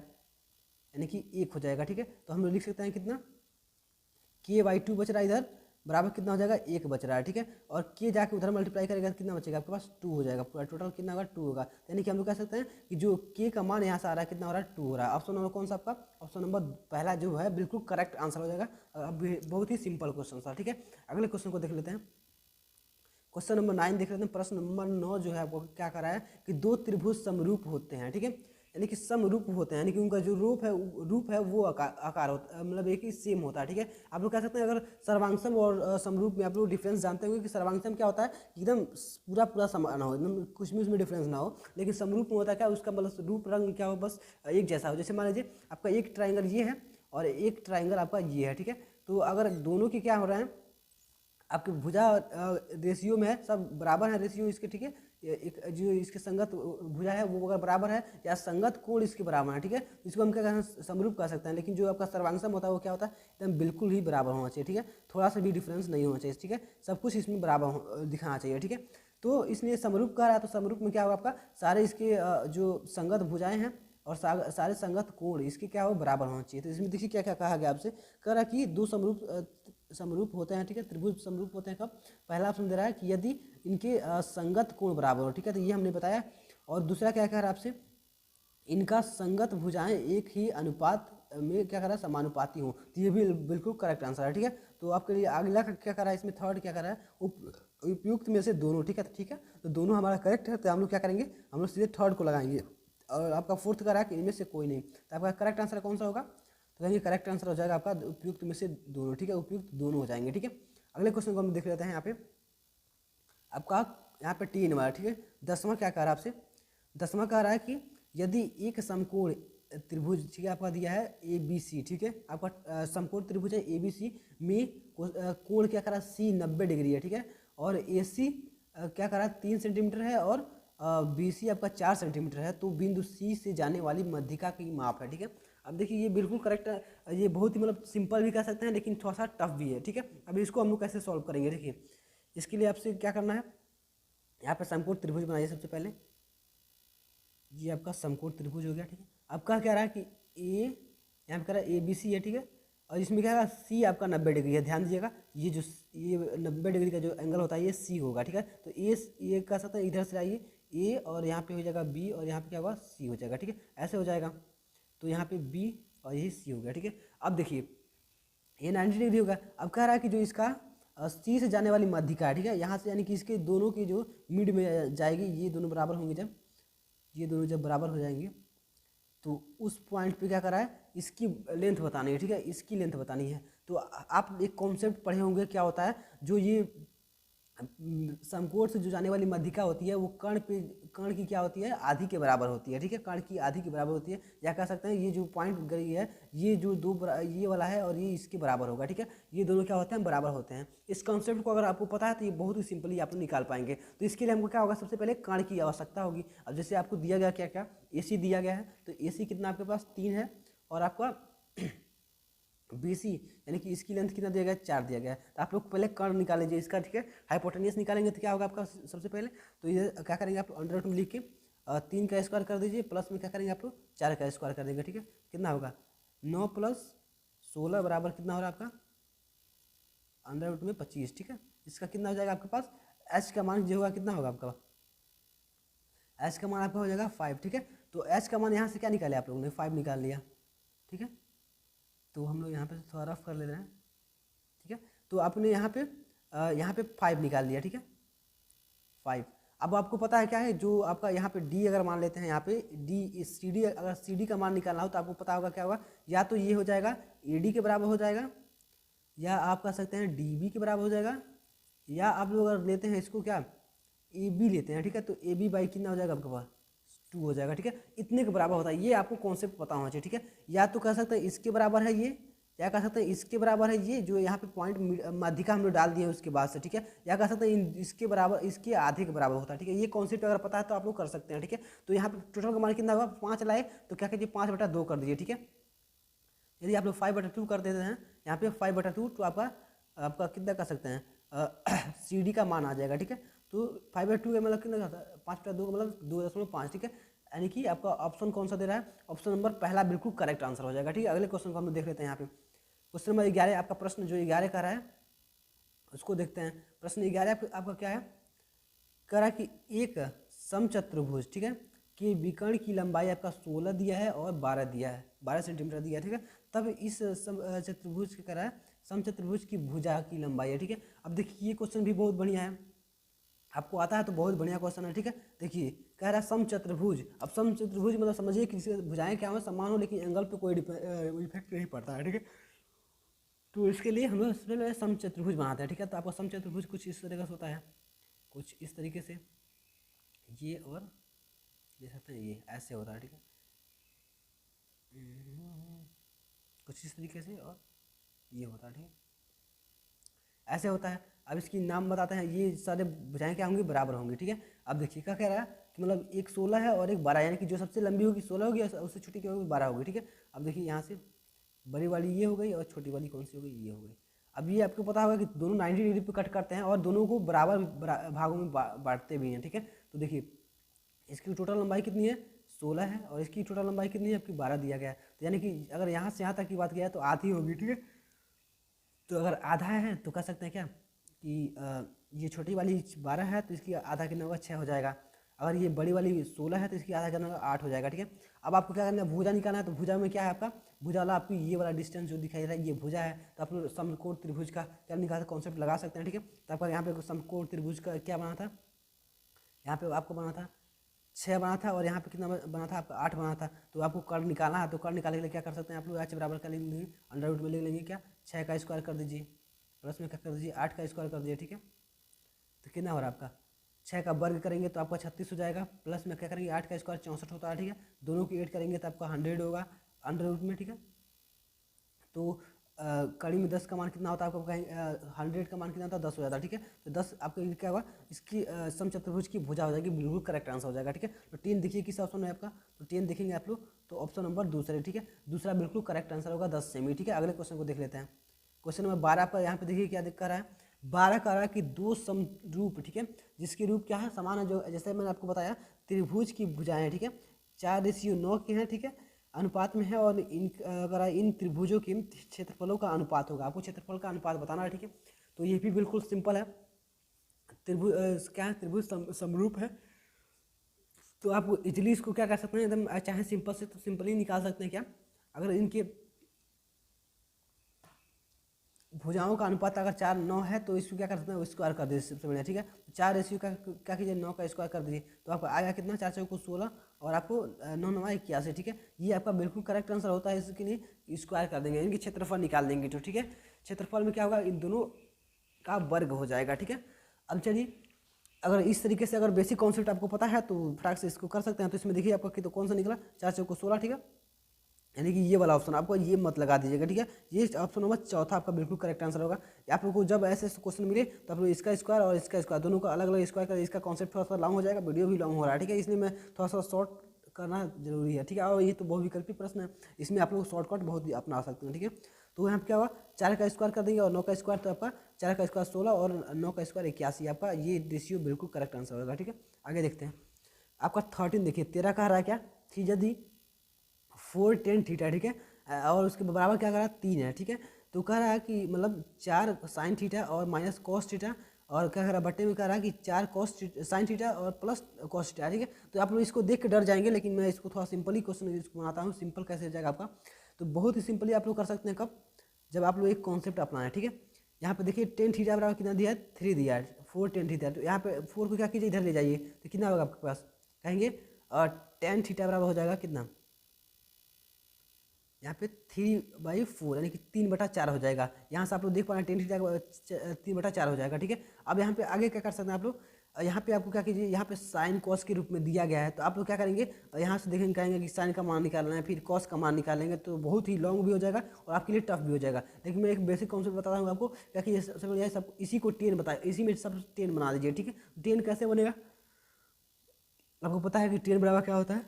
यानी कि 1 हो जाएगा, ठीक है। तो हम लोग लिख सकते हैं कितना k/2 बच रहा है इधर, बराबर कितना हो जाएगा 1 बच रहा है, ठीक है। और k जाके उधर मल्टीप्लाई करेगा तो कितना बचेगा आपके पास 2 हो जाएगा, पूरा टोटल कितना होगा 2 होगा, यानी कि हम लोग कह सकते हैं कि जो k का मान यहाँ से आ रहा है कितना हो रहा है 2 हो रहा है। ऑप्शन नंबर कौन सा आपका, ऑप्शन नंबर पहला जो है बिल्कुल करेक्ट आंसर हो जाएगा। अब बहुत ही सिंपल क्वेश्चन था, ठीक है। अगले क्वेश्चन को देख लेते हैं। क्वेश्चन नंबर 9 देख लेते हैं। प्रश्न नंबर 9 जो है आपको क्या कर रहा है कि दो त्रिभुज समरूप होते हैं, ठीक है, यानी कि समरूप होते हैं, यानी कि उनका जो रूप है वो आकार होता मतलब एक ही सेम होता है, ठीक है। आप लोग कह सकते हैं अगर सर्वांगसम और समरूप में आप लोग डिफरेंस जानते होंगे कि सर्वांगसम क्या होता है एकदम पूरा समान हो, एकदम कुछ भी उसमें डिफरेंस ना हो, लेकिन समरूप में होता है क्या उसका मतलब रूप रंग क्या हो बस एक जैसा हो। जैसे मान लीजिए आपका एक ट्राइंगल ये है और एक ट्राइंगल आपका ये है, ठीक है, तो अगर दोनों के क्या हो रहा है आपके भुजा रेशियो में है, सब बराबर है रेशियो इसके, ठीक है, एक जो इसके संगत भुजा है वो अगर बराबर है या संगत कोण इसके बराबर है, ठीक है, तो इसको हम क्या कहते हैं समरूप कह सकते हैं। लेकिन जो आपका सर्वांगसम होता है वो क्या होता है एकदम बिल्कुल ही बराबर होना चाहिए, ठीक है, थोड़ा सा भी डिफरेंस नहीं होना चाहिए, ठीक है, सब कुछ इसमें बराबर दिखाना चाहिए, ठीक है। तो इसलिए समरूप कह रहा है, तो समरूप में क्या होगा आपका सारे इसके जो संगत भुजाएं हैं और सारे संगत कोण इसके क्या हो बराबर होना चाहिए। तो इसमें देखिए क्या क्या कहा गया आपसे, कह रहा कि दो समरूप होते हैं, ठीक है, त्रिभुज समरूप होते हैं कब, पहला ऑप्शन दे रहा है कि यदि इनके संगत कोण बराबर हो, ठीक है, तो ये हमने बताया। और दूसरा क्या कह रहा है आपसे, इनका संगत भुजाएं एक ही अनुपात में क्या कर रहा है समानुपाती हो, तो ये भी बिल्कुल करेक्ट आंसर है, ठीक है। तो आपके लिए अगला क्या कर रहा है इसमें थर्ड क्या कर रहा है उपयुक्त में से दोनों, ठीक है, तो ठीक है, तो दोनों हमारा करेक्ट है, तो हम लोग क्या करेंगे हम लोग सीधे थर्ड को लगाएंगे। और आपका फोर्थ का रहा है कि इनमें से कोई नहीं, तो आपका करेक्ट आंसर कौन सा होगा, तो कहेंगे करेक्ट आंसर हो जाएगा आपका उपयुक्त में से दोनों, ठीक है, उपयुक्त दोनों हो जाएंगे, ठीक है। अगले क्वेश्चन को हम देख लेते हैं। यहाँ पे आपका यहाँ पे 3 नंबर, ठीक है। 10वां क्या कह रहा है आपसे, 10वां कह रहा है कि यदि एक समकोण त्रिभुज, ठीक है, आपका दिया है ABC, ठीक है, आपका समकोण त्रिभुज है ABC में कोण क्या कर रहा है C 90 डिग्री है, ठीक है, और AC क्या कर रहा है 3 सेंटीमीटर है और BC आपका 4 सेंटीमीटर है, तो बिंदु C से जाने वाली मध्यिका की माप है, ठीक है। अब देखिए ये बिल्कुल करेक्ट है, ये बहुत ही मतलब सिंपल भी कह सकते हैं लेकिन थोड़ा सा टफ भी है, ठीक है। अब इसको हम लोग कैसे सॉल्व करेंगे, देखिए इसके लिए आपसे क्या करना है, यहाँ पर समकोण त्रिभुज बनाइए सबसे पहले, ये आपका समकोण त्रिभुज हो गया, ठीक है। अब क्या कह रहा है कि ए यहाँ पे कह रहा है ABC है, ठीक है, और इसमें क्या है C आपका 90 डिग्री है, ध्यान दीजिएगा ये 90 डिग्री का जो एंगल होता है ये C होगा, ठीक है। तो ये कह सकते हैं इधर से आइए A और यहाँ पे हो जाएगा B और यहाँ पे क्या होगा C हो जाएगा, ठीक है, ऐसे हो जाएगा। तो यहाँ पे B और यही C हो गया, ठीक है। अब देखिए ये 90 डिग्री होगा। अब कह रहा है कि जो इसका C से जाने वाली मध्यिका है, ठीक है, यहाँ से यानी कि इसके दोनों की जो मिड में जाएगी, ये दोनों बराबर होंगे, जब ये दोनों जब बराबर हो जाएंगे तो उस पॉइंट पे क्या करा है इसकी लेंथ बतानी है, ठीक है, इसकी लेंथ बतानी है। तो आप एक कॉन्सेप्ट पढ़े होंगे, क्या होता है, जो ये समकोण से जो जाने वाली मध्यिका होती है वो कर्ण की क्या होती है, आधी के बराबर होती है, ठीक है, कर्ण की आधी के बराबर होती है, या कह सकते हैं ये जो पॉइंट गई है ये जो ये वाला है और ये इसके बराबर होगा, ठीक है, ये दोनों क्या होते हैं, बराबर होते हैं। इस कॉन्सेप्ट को अगर आपको पता है तो ये बहुत ही सिंपली आप निकाल पाएंगे। तो इसके लिए हमको क्या होगा, सबसे पहले कर्ण की आवश्यकता होगी। अब जैसे आपको दिया गया क्या क्या, AC दिया गया है, तो AC कितना आपके पास 3 है, और आपका BC यानी कि इसकी लेंथ कितना दिया गया है, 4 दिया गया है। तो आप लोग पहले कर्ण निकाल लीजिए इसका, ठीक है, हाइपोटेन्यूस निकालेंगे तो क्या होगा आपका सबसे पहले, तो ये क्या करेंगे आप अंडर रूट में लिख के 3 का स्क्वायर कर दीजिए, प्लस में क्या करेंगे आप लोग 4 का स्क्वायर कर देंगे, ठीक है, कितना होगा 9 + 16 बराबर कितना हो रहा है आपका अंडर रूट में 25, ठीक है। इसका कितना हो जाएगा आपके पास, H का मान जो होगा कितना होगा आपका, H का मान आपका हो जाएगा 5, ठीक है। तो H का मान यहाँ से क्या निकाले आप लोगों ने, 5 निकाल लिया, ठीक है। तो हम लोग यहाँ पे थोड़ा रफ कर ले रहे हैं, ठीक है। तो आपने यहाँ पे 5 निकाल लिया, ठीक है, 5। अब आपको पता है क्या है, जो आपका यहाँ पे D अगर मान लेते हैं, यहाँ पे D CD, अगर CD का मान निकालना हो तो आपको पता होगा क्या होगा, या तो ये हो जाएगा AD के बराबर हो जाएगा, या आप कह सकते हैं DB के बराबर हो जाएगा, या आप लोग अगर लेते हैं इसको क्या AB लेते हैं, ठीक है, तो AB बाई कितना हो जाएगा आपके पास 2 हो जाएगा, ठीक है, इतने के बराबर होता है। ये आपको कॉन्सेप्ट पता होना चाहिए, ठीक है। या तो कह सकते हैं इसके बराबर है ये, या कह सकते हैं इसके बराबर है ये, जो यहाँ पे पॉइंट माध्यिका हम लोग डाल दिए उसके बाद से, ठीक है, या कह सकते हैं इसके बराबर, इसके आधे के बराबर होता है, ठीक है। ये कॉन्सेप्ट अगर पता है तो आप लोग कर सकते हैं, ठीक है। तो यहाँ पे टोटल का मान कितना होगा, 5 लाए तो क्या कीजिए 5/2 कर दीजिए, ठीक है। यदि आप लोग 5/2 कर देते हैं यहाँ पे 5/2, तो आपका कितना कर सकते हैं CD का मान आ जाएगा, ठीक है। तो 5/2 का मतलब कितना होता है, 5/2 का मतलब 2.5, ठीक है। यानी कि आपका ऑप्शन कौन सा दे रहा है, ऑप्शन नंबर पहला बिल्कुल करेक्ट आंसर हो जाएगा, ठीक है। अगले क्वेश्चन को हम लोग देख लेते हैं। यहाँ पे क्वेश्चन नंबर 11, आपका प्रश्न जो 11 का रहा है उसको देखते हैं। प्रश्न 11 आपका क्या है, कह रहा है कि एक समचतुर्भुज, ठीक है, कि विकर्ण की लंबाई आपका 16 दिया है और 12 दिया है, 12 सेंटीमीटर दिया है, ठीक है। तब इस चतुर्भुज का कह रहा है समचतुर्भुज की भुजा की लंबाई है, ठीक है। अब देखिए ये क्वेश्चन भी बहुत बढ़िया है, आपको आता है तो बहुत बढ़िया क्वेश्चन है, ठीक है। देखिए कह रहा है समचतुर्भुज, अब समचतुर्भुज मतलब समझिए किसी भुजाएं क्या हो, समान हो, लेकिन एंगल पे कोई इफेक्ट नहीं पड़ता है, ठीक है। तो इसके लिए हम लोग सबसे पहले समचतुर्भुज बनाते हैं, ठीक है। तो आपका समचतुर्भुज कुछ इस तरीके से होता है, कुछ इस तरीके से, ये और देख सकते हैं ये ऐसे होता है, ठीक है, कुछ इस तरीके से, और ये होता है, ठीक है, ऐसे होता है। अब इसकी नाम बताते हैं, ये सारे भुजाएं क्या होंगी, बराबर होंगी, ठीक है। अब देखिए क्या कह रहा है कि मतलब एक 16 है और एक 12, यानी कि जो सबसे लंबी होगी 16 होगी, उससे छोटी क्या होगी 12 होगी, ठीक है। अब देखिए यहाँ से बड़ी वाली ये हो गई और छोटी वाली कौन सी हो गई, ये हो गई। अब ये आपको पता होगा कि दोनों 90 डिग्री पे कट करते हैं और दोनों को बराबर भागों में बांटते भी हैं, ठीक है। तो देखिए इसकी टोटल लंबाई कितनी है 16 है, और इसकी टोटल लंबाई कितनी है आपकी 12 दिया गया है। तो यानी कि अगर यहाँ से यहाँ तक की बात किया है तो आधी होगी, ठीक है। तो अगर आधा है तो कह सकते हैं क्या कि ये छोटी वाली 12 है तो इसकी आधा कितना होगा 6 हो जाएगा। अगर ये बड़ी वाली 16 है तो इसकी आधा कितना होगा 8 हो जाएगा, ठीक है। अब आपको क्या करना है, भुजा निकालना है। तो भुजा में क्या है आपका, भुजा वाला आपकी ये वाला डिस्टेंस जो दिखाई दे रहा है ये भुजा है। तो आप लोग समकोण त्रिभुज का क्या निकाल कॉन्सेप्ट लगा सकते हैं, ठीक है। तो आपका यहाँ पे समकोण त्रिभुज का क्या बना था, यहाँ पे आपको बना था 6 बना था, और यहाँ पे कितना बना था आपका 8 बना था। तो आपको कर्ण निकालना है, तो कर्ण निकालने के लिए क्या कर सकते हैं आप लोग, H बराबर का लिख लेंगे, अंडर रूट में लिख लेंगे क्या 6 का स्क्वायर कर दीजिए, प्लस में क्या कर दीजिए 8 का स्क्वायर कर दीजिए, ठीक है। तो कितना हो रहा है आपका 6 का वर्ग करेंगे तो आपका 36 हो जाएगा, प्लस में क्या करेंगे 8 का स्क्वायर 64 होता है, ठीक है। दोनों की 8 करेंगे तो आपका 100 होगा अंडर रूट में, ठीक है। तो कड़ी में 10 का मान कितना होता है आपको कहीं 100 का मान कितना होता है 10 हो जाता है, ठीक है। तो 10 आपका क्या होगा, इसकी समचतुर्भुज की भुजा हो जाएगी, बिल्कुल करेक्ट आंसर हो जाएगा, ठीक है। तो 10 देखिए किस ऑप्शन है आपका, तो 10 देखेंगे आप लोग तो ऑप्शन नंबर दूसरे, ठीक है, दूसरा बिल्कुल करेक्ट आंसर होगा 10 सेमी, ठीक है। अगले क्वेश्चन को देख लेते हैं। क्वेश्चन नंबर 12 आपका यहाँ पे देखिए क्या दिख रहा है, 12 का रहा है कि दो समरूप, ठीक है, जिसके रूप क्या है समान है, जो जैसे मैंने आपको बताया त्रिभुज की भुजाएं, ठीक है, 4:9 के हैं, ठीक है, अनुपात में है। और अगर इन त्रिभुजों के क्षेत्रफलों का अनुपात होगा, आपको क्षेत्रफल का अनुपात बताना है, ठीक है। तो ये भी बिल्कुल सिंपल है, त्रिभुज क्या है, त्रिभुज समरूप है। तो आप इजिली इसको क्या कर सकते हैं, एकदम चाहे सिंपल से तो सिंपली निकाल सकते हैं क्या, अगर इनके भुजाओं का अनुपात अगर 4:9 है तो इसको क्या कर सकते हैं स्क्वायर कर दीजिए, सबसे बढ़िया, ठीक है। 4 का क्या कीजिए 9 का स्क्वायर कर दीजिए, तो आपको आएगा कितना 4 चौको 16 और आपको 9 9 81, ठीक है। ये आपका बिल्कुल करेक्ट आंसर होता है, इसके लिए स्क्वायर कर देंगे, इनके क्षेत्रफल निकाल देंगे, तो ठीक है। क्षेत्रफल में क्या होगा, इन दोनों का वर्ग हो जाएगा। ठीक है, अब चलिए अगर इस तरीके से अगर बेसिक कॉन्सेप्ट आपको पता है तो फटाक से इसको कर सकते हैं। तो इसमें देखिए आपका कि तो कौन सा निकला, 4 चौको 16। ठीक है, यानी कि ये वाला ऑप्शन आपको ये मत लगा दीजिएगा। ठीक है, ये ऑप्शन नंबर चौथा आपका बिल्कुल करेक्ट आंसर होगा। आप लोग को जब ऐसे क्वेश्चन मिले तो आप लोग इसका स्क्वायर और इसका स्क्वायर दोनों का अलग अलग स्क्वायर कर, इसका कॉन्सेप्ट थोड़ा सा लॉन्ग हो जाएगा, वीडियो भी लॉन्ग हो रहा है। ठीक है, इसलिए मैं थोड़ा सा शॉर्ट करना जरूरी है। ठीक है, और ये तो बहुविकल्पी प्रश्न है, इसमें आप लोग शॉर्टकट बहुत ही अपना सकते हैं। ठीक है, तो यहाँ पे क्या हुआ, 4 का स्क्वायर कर देंगे और 9 का स्क्वायर, तो आपका 4 का स्क्वायर 16 और 9 का स्क्वायर 81, आपका ये रेशियो बिल्कुल करेक्ट आंसर होगा। ठीक है, आगे देखते हैं आपका 13 देखिए, 13 कह रहा है क्या, थी यदि 4 tan थीटा। ठीक है, और उसके बराबर क्या कर रहा है, 3 है। ठीक है, तो कह रहा है कि मतलब 4 sin थीटा और माइनस कॉस थीटा, और क्या कर रहा है बट्टे में कह रहा है कि 4 cos sin थीटा और प्लस cos थीटा। ठीक है, तो आप लोग इसको देख के डर जाएंगे, लेकिन मैं इसको थोड़ा सिंपली क्वेश्चन इसको बनाता हूँ। सिंपल कैसे हो जाएगा आपका, तो बहुत ही सिंपली आप लोग कर सकते हैं। कब, जब आप लोग एक कॉन्सेप्ट अपनाएं। ठीक है, यहाँ पे देखिए tan थीटा बराबर कितना दिया है, 3 दिया है, 4 tan थीटा। तो यहाँ पे 4 को क्या कीजिए, इधर ले जाइए, तो कितना होगा आपके पास, कहेंगे tan थीटा बराबर हो जाएगा कितना, यहाँ पे 3/4 यानी कि 3/4 हो जाएगा। यहाँ से आप लोग देख पा रहे हैं tan थीटा 3/4 हो जाएगा। ठीक है, अब यहाँ पे आगे क्या कर सकते हैं आप लोग, यहाँ पे आपको क्या कीजिए, यहाँ पे साइन कॉस के रूप में दिया गया है, तो आप लोग क्या करेंगे, यहाँ से देखेंगे, कहेंगे कि साइन का मान निकालना है, फिर कॉस का मान निकालेंगे, तो बहुत ही लॉन्ग भी हो जाएगा और आपके लिए टफ भी हो जाएगा। लेकिन मैं एक बेसिक कॉन्सेप्ट बताता हूँ आपको, क्या कि सबसे बढ़िया सब इसी को tan बताए, इसी में सब tan बना दीजिए। ठीक है, tan कैसे बनेगा, आपको पता है कि tan बराबर क्या होता है,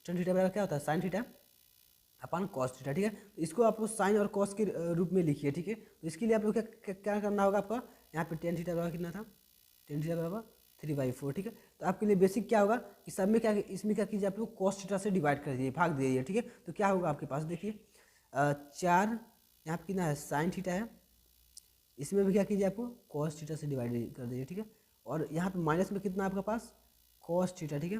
tan थीटा बराबर क्या होता है, साइन थीटा अपन कॉस थीटा। ठीक है, तो इसको आप लोग साइन और कॉस के रूप में लिखिए। ठीक है, तो इसके लिए आप लोग क्या करना होगा, आपका यहाँ पे tan थीटा बराबर कितना था, tan थीटा बराबर 3/4। ठीक है, तो आपके लिए बेसिक क्या होगा कि सब में क्या, इसमें क्या कीजिए, आप लोग कॉस थीटा से डिवाइड कर दीजिए, भाग दीजिए। ठीक है, तो क्या होगा आपके पास, देखिए 4 यहाँ पे कितना है, साइन थीटा है, इसमें भी क्या कीजिए, आपको कॉस थीटा से डिवाइड कर दीजिए। ठीक है, और यहाँ पे माइनस में कितना आपके पास, कॉस थीटा। ठीक है,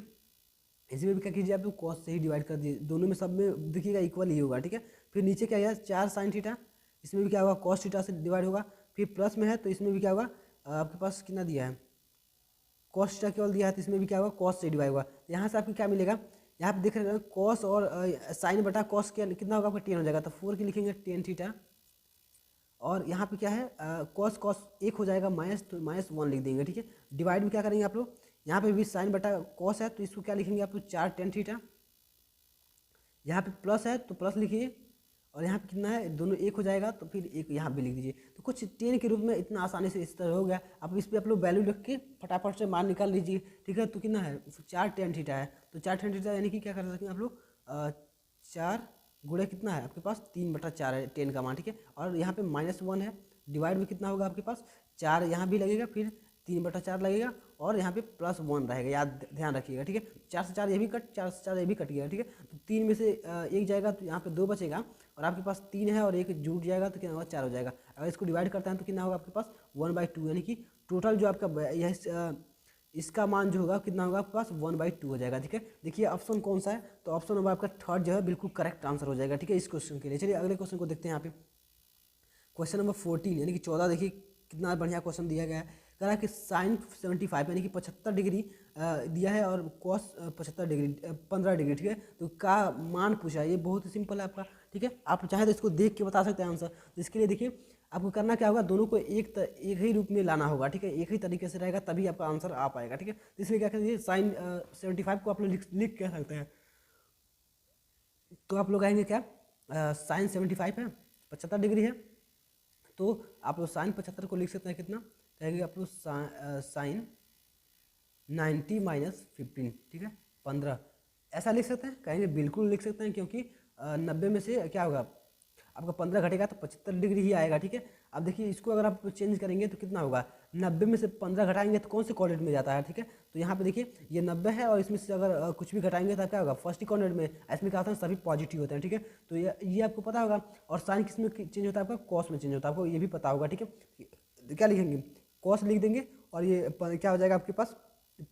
इसमें भी क्या कीजिए, आप लोग कॉस से ही डिवाइड कर दिए, दोनों में सब में देखिएगा इक्वल ही होगा। ठीक है, फिर नीचे क्या है, 4 sin थीटा, इसमें भी क्या होगा, कॉस थीटा से डिवाइड होगा। फिर प्लस में है तो इसमें भी क्या होगा, आपके पास कितना दिया है, कॉस थीटा केवल दिया है, तो इसमें भी क्या होगा, कॉस से डिवाइड होगा। तो यहाँ से आपको क्या मिलेगा, यहाँ पे देख रहे हैं कॉस और साइन बटा कॉस के कितना होगा, आपका 10 हो जाएगा, तो 4 की लिखेंगे tan थीटा, और यहाँ पे क्या है, कॉस कॉस 1 हो जाएगा, माइनस, तो -1 लिख देंगे। ठीक है, डिवाइड में क्या करेंगे आप लोग, यहाँ पे भी साइन बटा कॉस है, तो इसको क्या लिखेंगे आप लोग, 4 tan थीटा, यहाँ पे प्लस है तो प्लस लिखिए, और यहाँ पे कितना है, दोनों 1 हो जाएगा, तो फिर 1 यहाँ पे लिख दीजिए। तो कुछ tan के रूप में इतना आसानी से इस तरह हो गया। अब इस पर आप लोग वैल्यू रख के फटाफट से मान निकाल लीजिए। ठीक है, तो कितना है, 4 tan थीटा है, तो 4 tan थीटा यानी कि क्या कर सकते हैं आप लोग, 4 गुणे कितना है आपके पास, 3/4 है tan का मान। ठीक है, और यहाँ पे -1 है, डिवाइड में कितना होगा आपके पास, 4 यहाँ भी लगेगा, फिर 3/4 लगेगा, और यहाँ पे +1 रहेगा, याद ध्यान रखिएगा। ठीक है, 4 से 4 ये भी कट, 4 से 4 ये भी कट गया। ठीक है, तो 3 में से 1 जाएगा, तो यहाँ पे 2 बचेगा, और आपके पास 3 है और 1 जुट जाएगा, तो कितना होगा, 4 हो जाएगा। अगर इसको डिवाइड करते हैं तो कितना होगा आपके पास, 1/2, यानी कि टोटल जो आपका यह इसका मान जो होगा कितना होगा आपके पास, 1/2 हो जाएगा। ठीक है, देखिए ऑप्शन कौन सा है, तो ऑप्शन नंबर आपका 3rd जो है बिल्कुल करेक्ट आंसर हो जाएगा। ठीक है, इस क्वेश्चन के लिए। चलिए अगले क्वेश्चन को देखते हैं। यहाँ पे क्वेश्चन नंबर 14 यानी कि 14, देखिए कितना बढ़िया क्वेश्चन दिया गया है। कह रहा है कि साइन 75 यानी कि 75 डिग्री दिया है, और कॉस 75 डिग्री 15 डिग्री। ठीक है, तो का मान पूछा है, ये बहुत ही सिंपल है आपका। ठीक है, आप चाहे तो इसको देख के बता सकते हैं आंसर। तो इसके लिए देखिए आपको करना क्या होगा, दोनों को एक ही रूप में लाना होगा। ठीक है, एक ही तरीके से रहेगा, तभी आपका आंसर आ पाएगा। ठीक है, तो इसलिए क्या करिए, साइन 75 को आप लोग लिख कह सकते हैं। तो आप लोग आएंगे क्या, साइन 75 है, 75 डिग्री है, तो आप लोग साइन 75 को लिख सकते हैं कितना, कहेंगे आप लोग साइन 90 - 15। ठीक है, 15 ऐसा लिख सकते हैं, कहेंगे बिल्कुल लिख सकते हैं, क्योंकि 90 में से क्या होगा, आपका 15 घटेगा तो 75 डिग्री ही आएगा। ठीक है, अब देखिए इसको अगर आप चेंज करेंगे तो कितना होगा, 90 में से 15 घटाएंगे तो कौन से कोऑर्डिनेट में जाता है। ठीक है, तो यहाँ पे देखिए ये 90 है, और इसमें से अगर कुछ भी घटाएंगे तो क्या होगा, फर्स्ट ही कोऑर्डिनेट में। इसमें क्या होता है, सभी पॉजिटिव होते हैं। ठीक है, तो ये आपको पता होगा। और साइन किस में चेंज होता है, आपका कॉस में चेंज होता है, आपको ये भी पता होगा। ठीक है, क्या लिखेंगे, कॉस लिख देंगे, और ये क्या हो जाएगा आपके पास,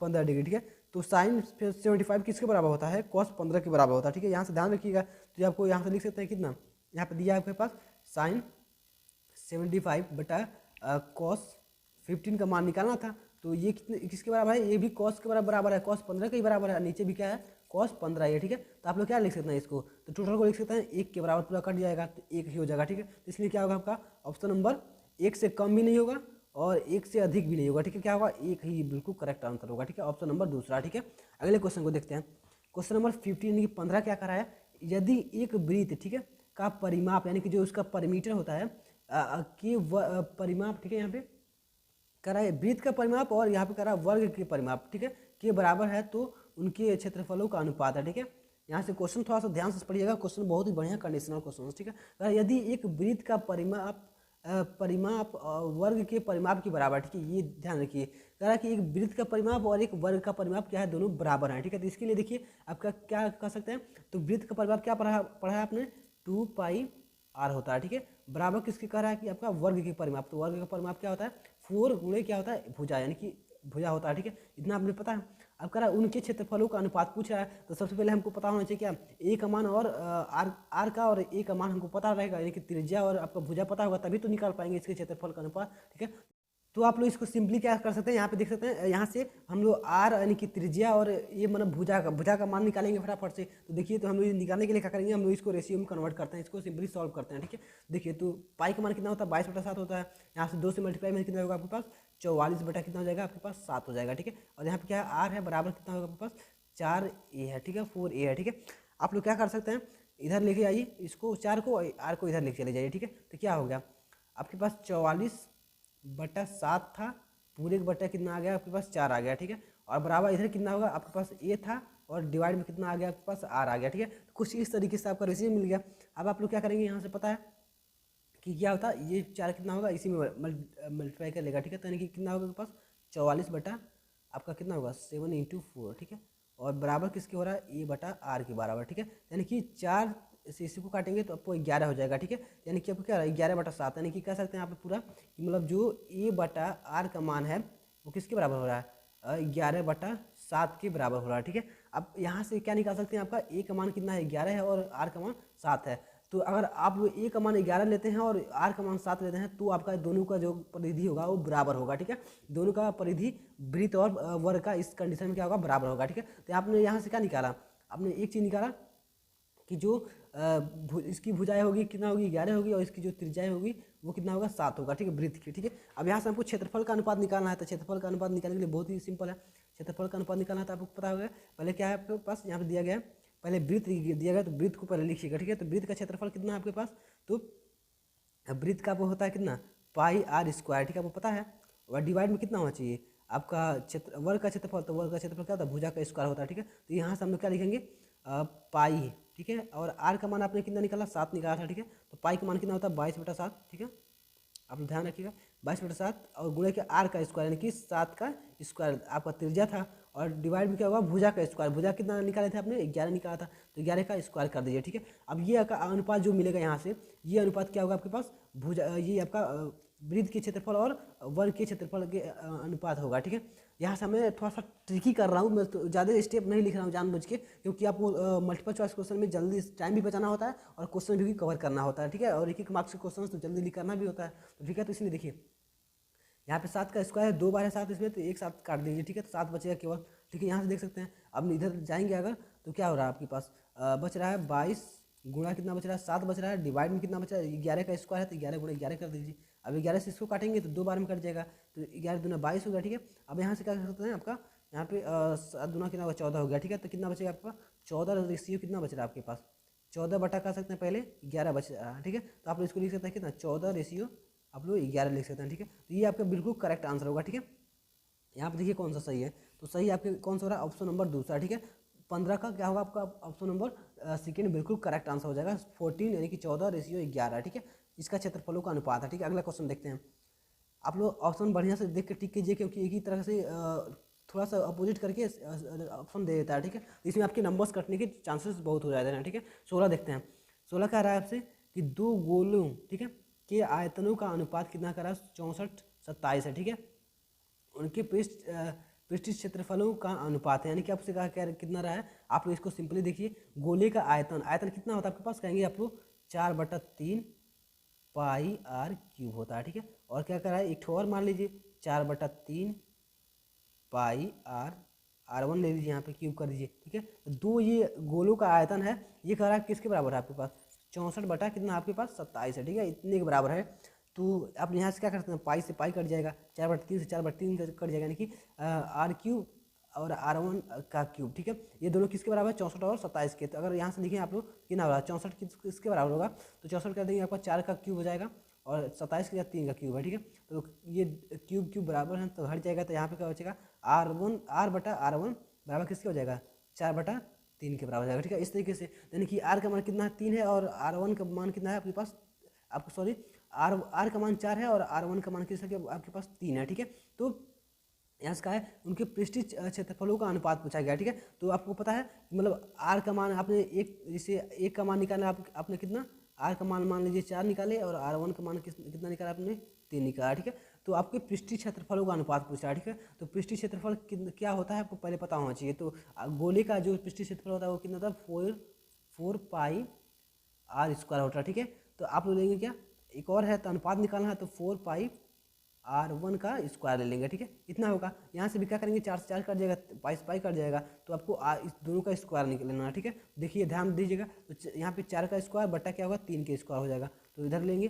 15 डिग्री। ठीक है, तो साइन 75 किसके बराबर होता है, कॉस 15 के बराबर होता है। ठीक है, यहाँ से ध्यान रखिएगा। तो आपको यहाँ से लिख सकते हैं कितना, यहाँ पे दिया है आपके पास साइन 75 बटा कॉस 15 का मान निकालना था, तो ये कितने किसके बराबर है, ये भी कॉस के बराबर है, कॉस 15 के ही बराबर है। नीचे भी क्या है, कॉस 15 ये, ठीक है। तो आप लोग क्या लिख सकते हैं इसको, तो टोटल को लिख सकते हैं 1 के बराबर, पूरा कट जाएगा तो 1 ही हो जाएगा, ठीक है। तो इसलिए क्या होगा आपका ऑप्शन नंबर 1 से कम भी नहीं होगा और 1 से अधिक भी नहीं होगा, ठीक है। क्या होगा, 1 ही बिल्कुल करेक्ट आंसर होगा, ठीक है। ऑप्शन नंबर दूसरा, ठीक है। अगले क्वेश्चन को देखते हैं। क्वेश्चन नंबर 15 यानी कि 15 क्या करा है, यदि एक वृत्त, ठीक है, का परिमाप यानी कि जो उसका परिमीटर होता है कि परिमाप, ठीक है, यहाँ पे करा है वृत्त का परिमाप और यहाँ पे करा वर्ग के परिमाप, ठीक है, के बराबर है तो उनके क्षेत्रफलों का अनुपात है, ठीक है। यहाँ से क्वेश्चन थोड़ा सा ध्यान से पढ़िएगा, क्वेश्चन बहुत ही बढ़िया कंडीशनल क्वेश्चन, ठीक है। यदि एक वृत्त का परिमाप वर्ग के परिमाप के बराबर, ठीक है, ये ध्यान रखिए। कह रहा है कि एक वृत्त का परिमाप और एक वर्ग का परिमाप क्या है, दोनों बराबर हैं, ठीक है। तो इसके लिए देखिए आपका क्या कर सकते हैं, तो वृत्त का परिमाप क्या पढ़ा है आपने, 2πr होता है, ठीक है। बराबर किसके कह रहा है कि आपका वर्ग के परिमाप, तो वर्ग का परिमाप क्या होता है, 4 गुणे क्या होता है, भुजा, यानी कि भुजा होता है, ठीक है। इतना आपने पता है। अब कह रहा है उनके क्षेत्रफलों का अनुपात पूछ रहा है, तो सबसे पहले हमको पता होना चाहिए क्या, ए का मान और आर का और ए का मान हमको पता रहेगा, यानी कि त्रिज्या और आपका भुजा पता होगा, तभी तो निकाल पाएंगे इसके क्षेत्रफल का अनुपात, ठीक है। तो आप लोग इसको सिंपली क्या कर सकते हैं, यहाँ पे देख सकते हैं, यहाँ से हम लोग आर यानी कि त्रिज्या और ये मतलब भुजा का मान निकालेंगे फटाफट से। तो देखिए, तो हम लोग निकालने के लिए क्या करेंगे, हम लोग इसको रेशियो में कन्वर्ट करते हैं, इसको सिंपली सॉल्व करते हैं, ठीक है। देखिए, तो पाई का मान कितना होता है, 22/7 होता है। यहाँ से 2 से मल्टीप्लाई में कितना होगा आपके पास, 44 बटा कितना हो जाएगा आपके पास, 7 हो जाएगा, ठीक है। और यहाँ पे क्या है, आर है, बराबर कितना होगा आपके पास, 4a है, ठीक है, 4a है, ठीक है। आप लोग क्या कर सकते हैं, इधर लेके आइए इसको, 4 को, आर को इधर लेके चले जाइए, ठीक है। तो क्या हो गया आपके पास, 44/7 था, पूरे का बटा कितना आ गया आपके पास, 4 आ गया, ठीक है। और बराबर इधर कितना होगा आपके पास, ए था, और डिवाइड में कितना आ गया आपके पास, आर आ गया, ठीक है। तो कुछ इस तरीके से आपका रेशियो मिल गया। अब आप लोग क्या करेंगे, यहाँ से पता है कि क्या होता है, ये 4 कितना होगा, इसी में मल्टीप्लाई कर लेगा, ठीक है। तो यानी कि कितना होगा आपके पास, 44 बटा आपका कितना होगा, 7 × 4, ठीक है। और बराबर किसके हो रहा है, ए बटा आर के बराबर, ठीक है। यानी कि 4 से इसी को काटेंगे तो आपको 11 हो जाएगा, ठीक है। यानी कि आपको क्या 11/7, यानी कि कह सकते हैं आप पूरा मतलब जो ए बटा आर का मान है वो किसके बराबर हो रहा है, 11/7 के बराबर हो रहा है, ठीक है। अब यहाँ से क्या निकाल सकते हैं, आपका ए का मान कितना है, 11 है, और आर का मान 7 है। तो अगर आप ए का मान 11 लेते हैं और आर का मान 7 लेते हैं, तो आपका दोनों का जो परिधि होगा वो बराबर होगा, ठीक है। दोनों का परिधि वृत्त और वर्ग का इस कंडीशन में क्या होगा, बराबर होगा, ठीक है। तो आपने यहाँ से क्या निकाला, आपने एक चीज़ निकाला कि जो इसकी भुजाएं होगी कितना होगी, 11 होगी, और इसकी जो त्रिज्याएं होगी वो कितना होगा, 7 होगा, ठीक है, वृत्त की, ठीक है। अब यहाँ से हमको क्षेत्रफल का अनुपात निकालना है, तो क्षेत्रफल का अनुपात निकालने के लिए बहुत ही सिंपल है। क्षेत्रफल का अनुपात निकालना है तो आपको पता होगा, पहले क्या है आपके पास, यहाँ पे दिया गया है, पहले वृत्त दिया गया, तो वृत्त को पहले लिखिएगा, ठीक है। तो वृत्त का क्षेत्रफल कितना है आपके पास, तो वृत्त का वो होता है कितना, πr², ठीक है, आपको पता है। और डिवाइड में कितना होना चाहिए आपका क्षेत्र, वर्ग का क्षेत्रफल, तो वर्ग का क्षेत्रफल क्या होता है, भुजा का स्क्वायर होता है, ठीक है। तो यहाँ से हम लोग क्या लिखेंगे, पाई, ठीक है। और आर का मान आपने कितना निकाला, 7 निकाला था, ठीक है। तो पाई का मान कितना होता है, 22/7, ठीक है। आप ध्यान रखिएगा, 22/7 और गुणे के आर का स्क्वायर, यानी कि 7 का स्क्वायर आपका त्रिज्या था, और डिवाइड में क्या होगा, भुजा का स्क्वायर, भुजा कितना निकाले थे आपने, 11 निकाला था, तो 11 का स्क्वायर कर दीजिए, ठीक है। अब ये आपका अनुपात जो मिलेगा यहाँ से, ये अनुपात क्या होगा आपके पास, भुजा, ये आपका वृत्त के क्षेत्रफल और वर्ग के क्षेत्रफल के अनुपात होगा, ठीक है। यहाँ से मैं थोड़ा सा ट्रिकी कर रहा हूँ, मैं तो ज़्यादा स्टेप नहीं लिख रहा हूँ जानबूझ के, क्योंकि आपको मल्टीपल चॉइस क्वेश्चन में जल्दी टाइम भी बचाना होता है और क्वेश्चन भी कवर करना होता है, ठीक है। और एक मार्क्स के क्वेश्चन तो जल्दी करना भी होता है, तो ठीक है। तो इसलिए देखिए, यहाँ पे 7 का स्क्वायर है, 2 बार है 7 इसमें, तो एक 7 काट दीजिए, ठीक है। तो 7 बचेगा केवल, ठीक है। यहाँ से देख सकते हैं, अब इधर जाएंगे अगर, तो क्या हो रहा है आपके पास, बच रहा है 22 गुणा कितना बच रहा है, 7 बच रहा है, डिवाइड में कितना बच रहा है, 11 का स्क्वायर है, तो 11 गुणा 11 कर दीजिए। अब 11 से इसको काटेंगे तो 2 बार में कट जाएगा, तो 11 दूना 22 हो गया, ठीक है। अब यहाँ से क्या कर सकते हैं, आपका यहाँ पे 7 दूना कितना होगा, 14 हो गया, ठीक है। तो कितना बचेगा आपका, 14 रेशियो कितना बच रहा है आपके पास, 14 बटा कर सकते हैं पहले 11 बच रहा है, ठीक है। तो आप लोग इसको लिख सकते हैं कितना, 14 रेशियो आप लोग 11 लिख सकते हैं, ठीक है। तो ये आपका बिल्कुल करेक्ट आंसर होगा, ठीक है। यहाँ पे देखिए कौन सा सही है, तो सही आपके कौन सा हो रहा है, ऑप्शन नंबर दूसरा, ठीक है। 15 का क्या होगा आपका ऑप्शन नंबर सेकेंड बिल्कुल करेक्ट आंसर हो जाएगा, 14 यानी कि 14 रेशियो 11, ठीक है। इसका क्षेत्रफलों का अनुपात है, ठीक है। अगला क्वेश्चन देखते हैं। आप लोग ऑप्शन बढ़िया से देख के टिक कीजिए, क्योंकि एक ही तरह से थोड़ा सा अपोजिट करके ऑप्शन दे देता है, ठीक है। तो इसमें आपके नंबर्स कटने के चांसेस बहुत हो जाते हैं, ठीक है। 16 देखते हैं। 16 कह रहा है आपसे कि 2 गोलों, ठीक है, के आयतनों का अनुपात कितना करा, 64:27 है, ठीक है। उनके पृष्ठीय क्षेत्रफलों का अनुपात है, यानी कि आपसे कहा कितना रहा है, आप लोग इसको सिंपली देखिए, गोले का आयतन, आयतन कितना होता है आपके पास, कहेंगे आप लोग 4/3 πr³ होता है, ठीक है। और क्या करा है, एक और मान लीजिए 4/3 πr R1 ले लीजिए, यहाँ पे क्यूब कर दीजिए, ठीक है। तो दो ये गोलों का आयतन है, ये कह रहा है किसके बराबर है आपके पास, 64 बटा कितना आपके पास 27 है, ठीक है, इतने के बराबर है। तो आप यहाँ से क्या करते हैं, पाई से पाई कट जाएगा, 4/3 से 4/3 कट जाएगा, यानी कि R³ और R1 का क्यूब, ठीक है। ये दोनों किसके बराबर है, 64 और 27 के। तो अगर यहाँ से लिखें आप लोग कितना होगा, 64 किसके बराबर होगा, तो 64 कर देंगे आपका 4 का क्यूब हो जाएगा और 27 के 3 का क्यूब है, ठीक है। तो ये क्यूब क्यूब बराबर है तो हट जाएगा, तो यहाँ पे क्या बचेगा, R1 बराबर किसके हो जाएगा, 4/3 के बराबर हो जाएगा, ठीक है। इस तरीके से यानी कि R का मान कितना है, 3 है, और R1 का मान कितना है आपके पास, आपको सॉरी R का मान 4 है और R1 का मान कितना है आपके पास 3 है, ठीक है। तो यहाँ से कहा है उनके पृष्ठीय क्षेत्रफलों का अनुपात पूछा गया, ठीक है। तो आपको पता है मतलब R का मान आपने एक, जैसे एक का मान निकाला आपने कितना, R का मान मान लीजिए 4 निकाले, और R1 का मान कितना निकाला आपने, 3 निकाला, ठीक है। तो आपके पृष्ठीय क्षेत्रफलों का अनुपात पूछा है, ठीक है। तो पृष्ठीय क्षेत्रफल क्या होता है आपको पहले पता होना चाहिए। तो गोले का जो पृष्ठीय क्षेत्रफल होता है वो कितना होता है, 4 पाई R² होता है, ठीक है। तो आप लोग लेंगे क्या, एक और है, तो अनुपात निकालना है, तो 4 पाई R1 का स्क्वायर ले लेंगे, ठीक है, इतना होगा। यहाँ से भी क्या करेंगे, 4 से 4 कट जाएगा, पाई से पाई कट जाएगा, तो आपको इस दोनों का स्क्वायर निकलना है, ठीक है। देखिए ध्यान दीजिएगा, तो यहाँ पे 4 का स्क्वायर बट्टा क्या होगा, 3 के स्क्वायर हो जाएगा। तो इधर लेंगे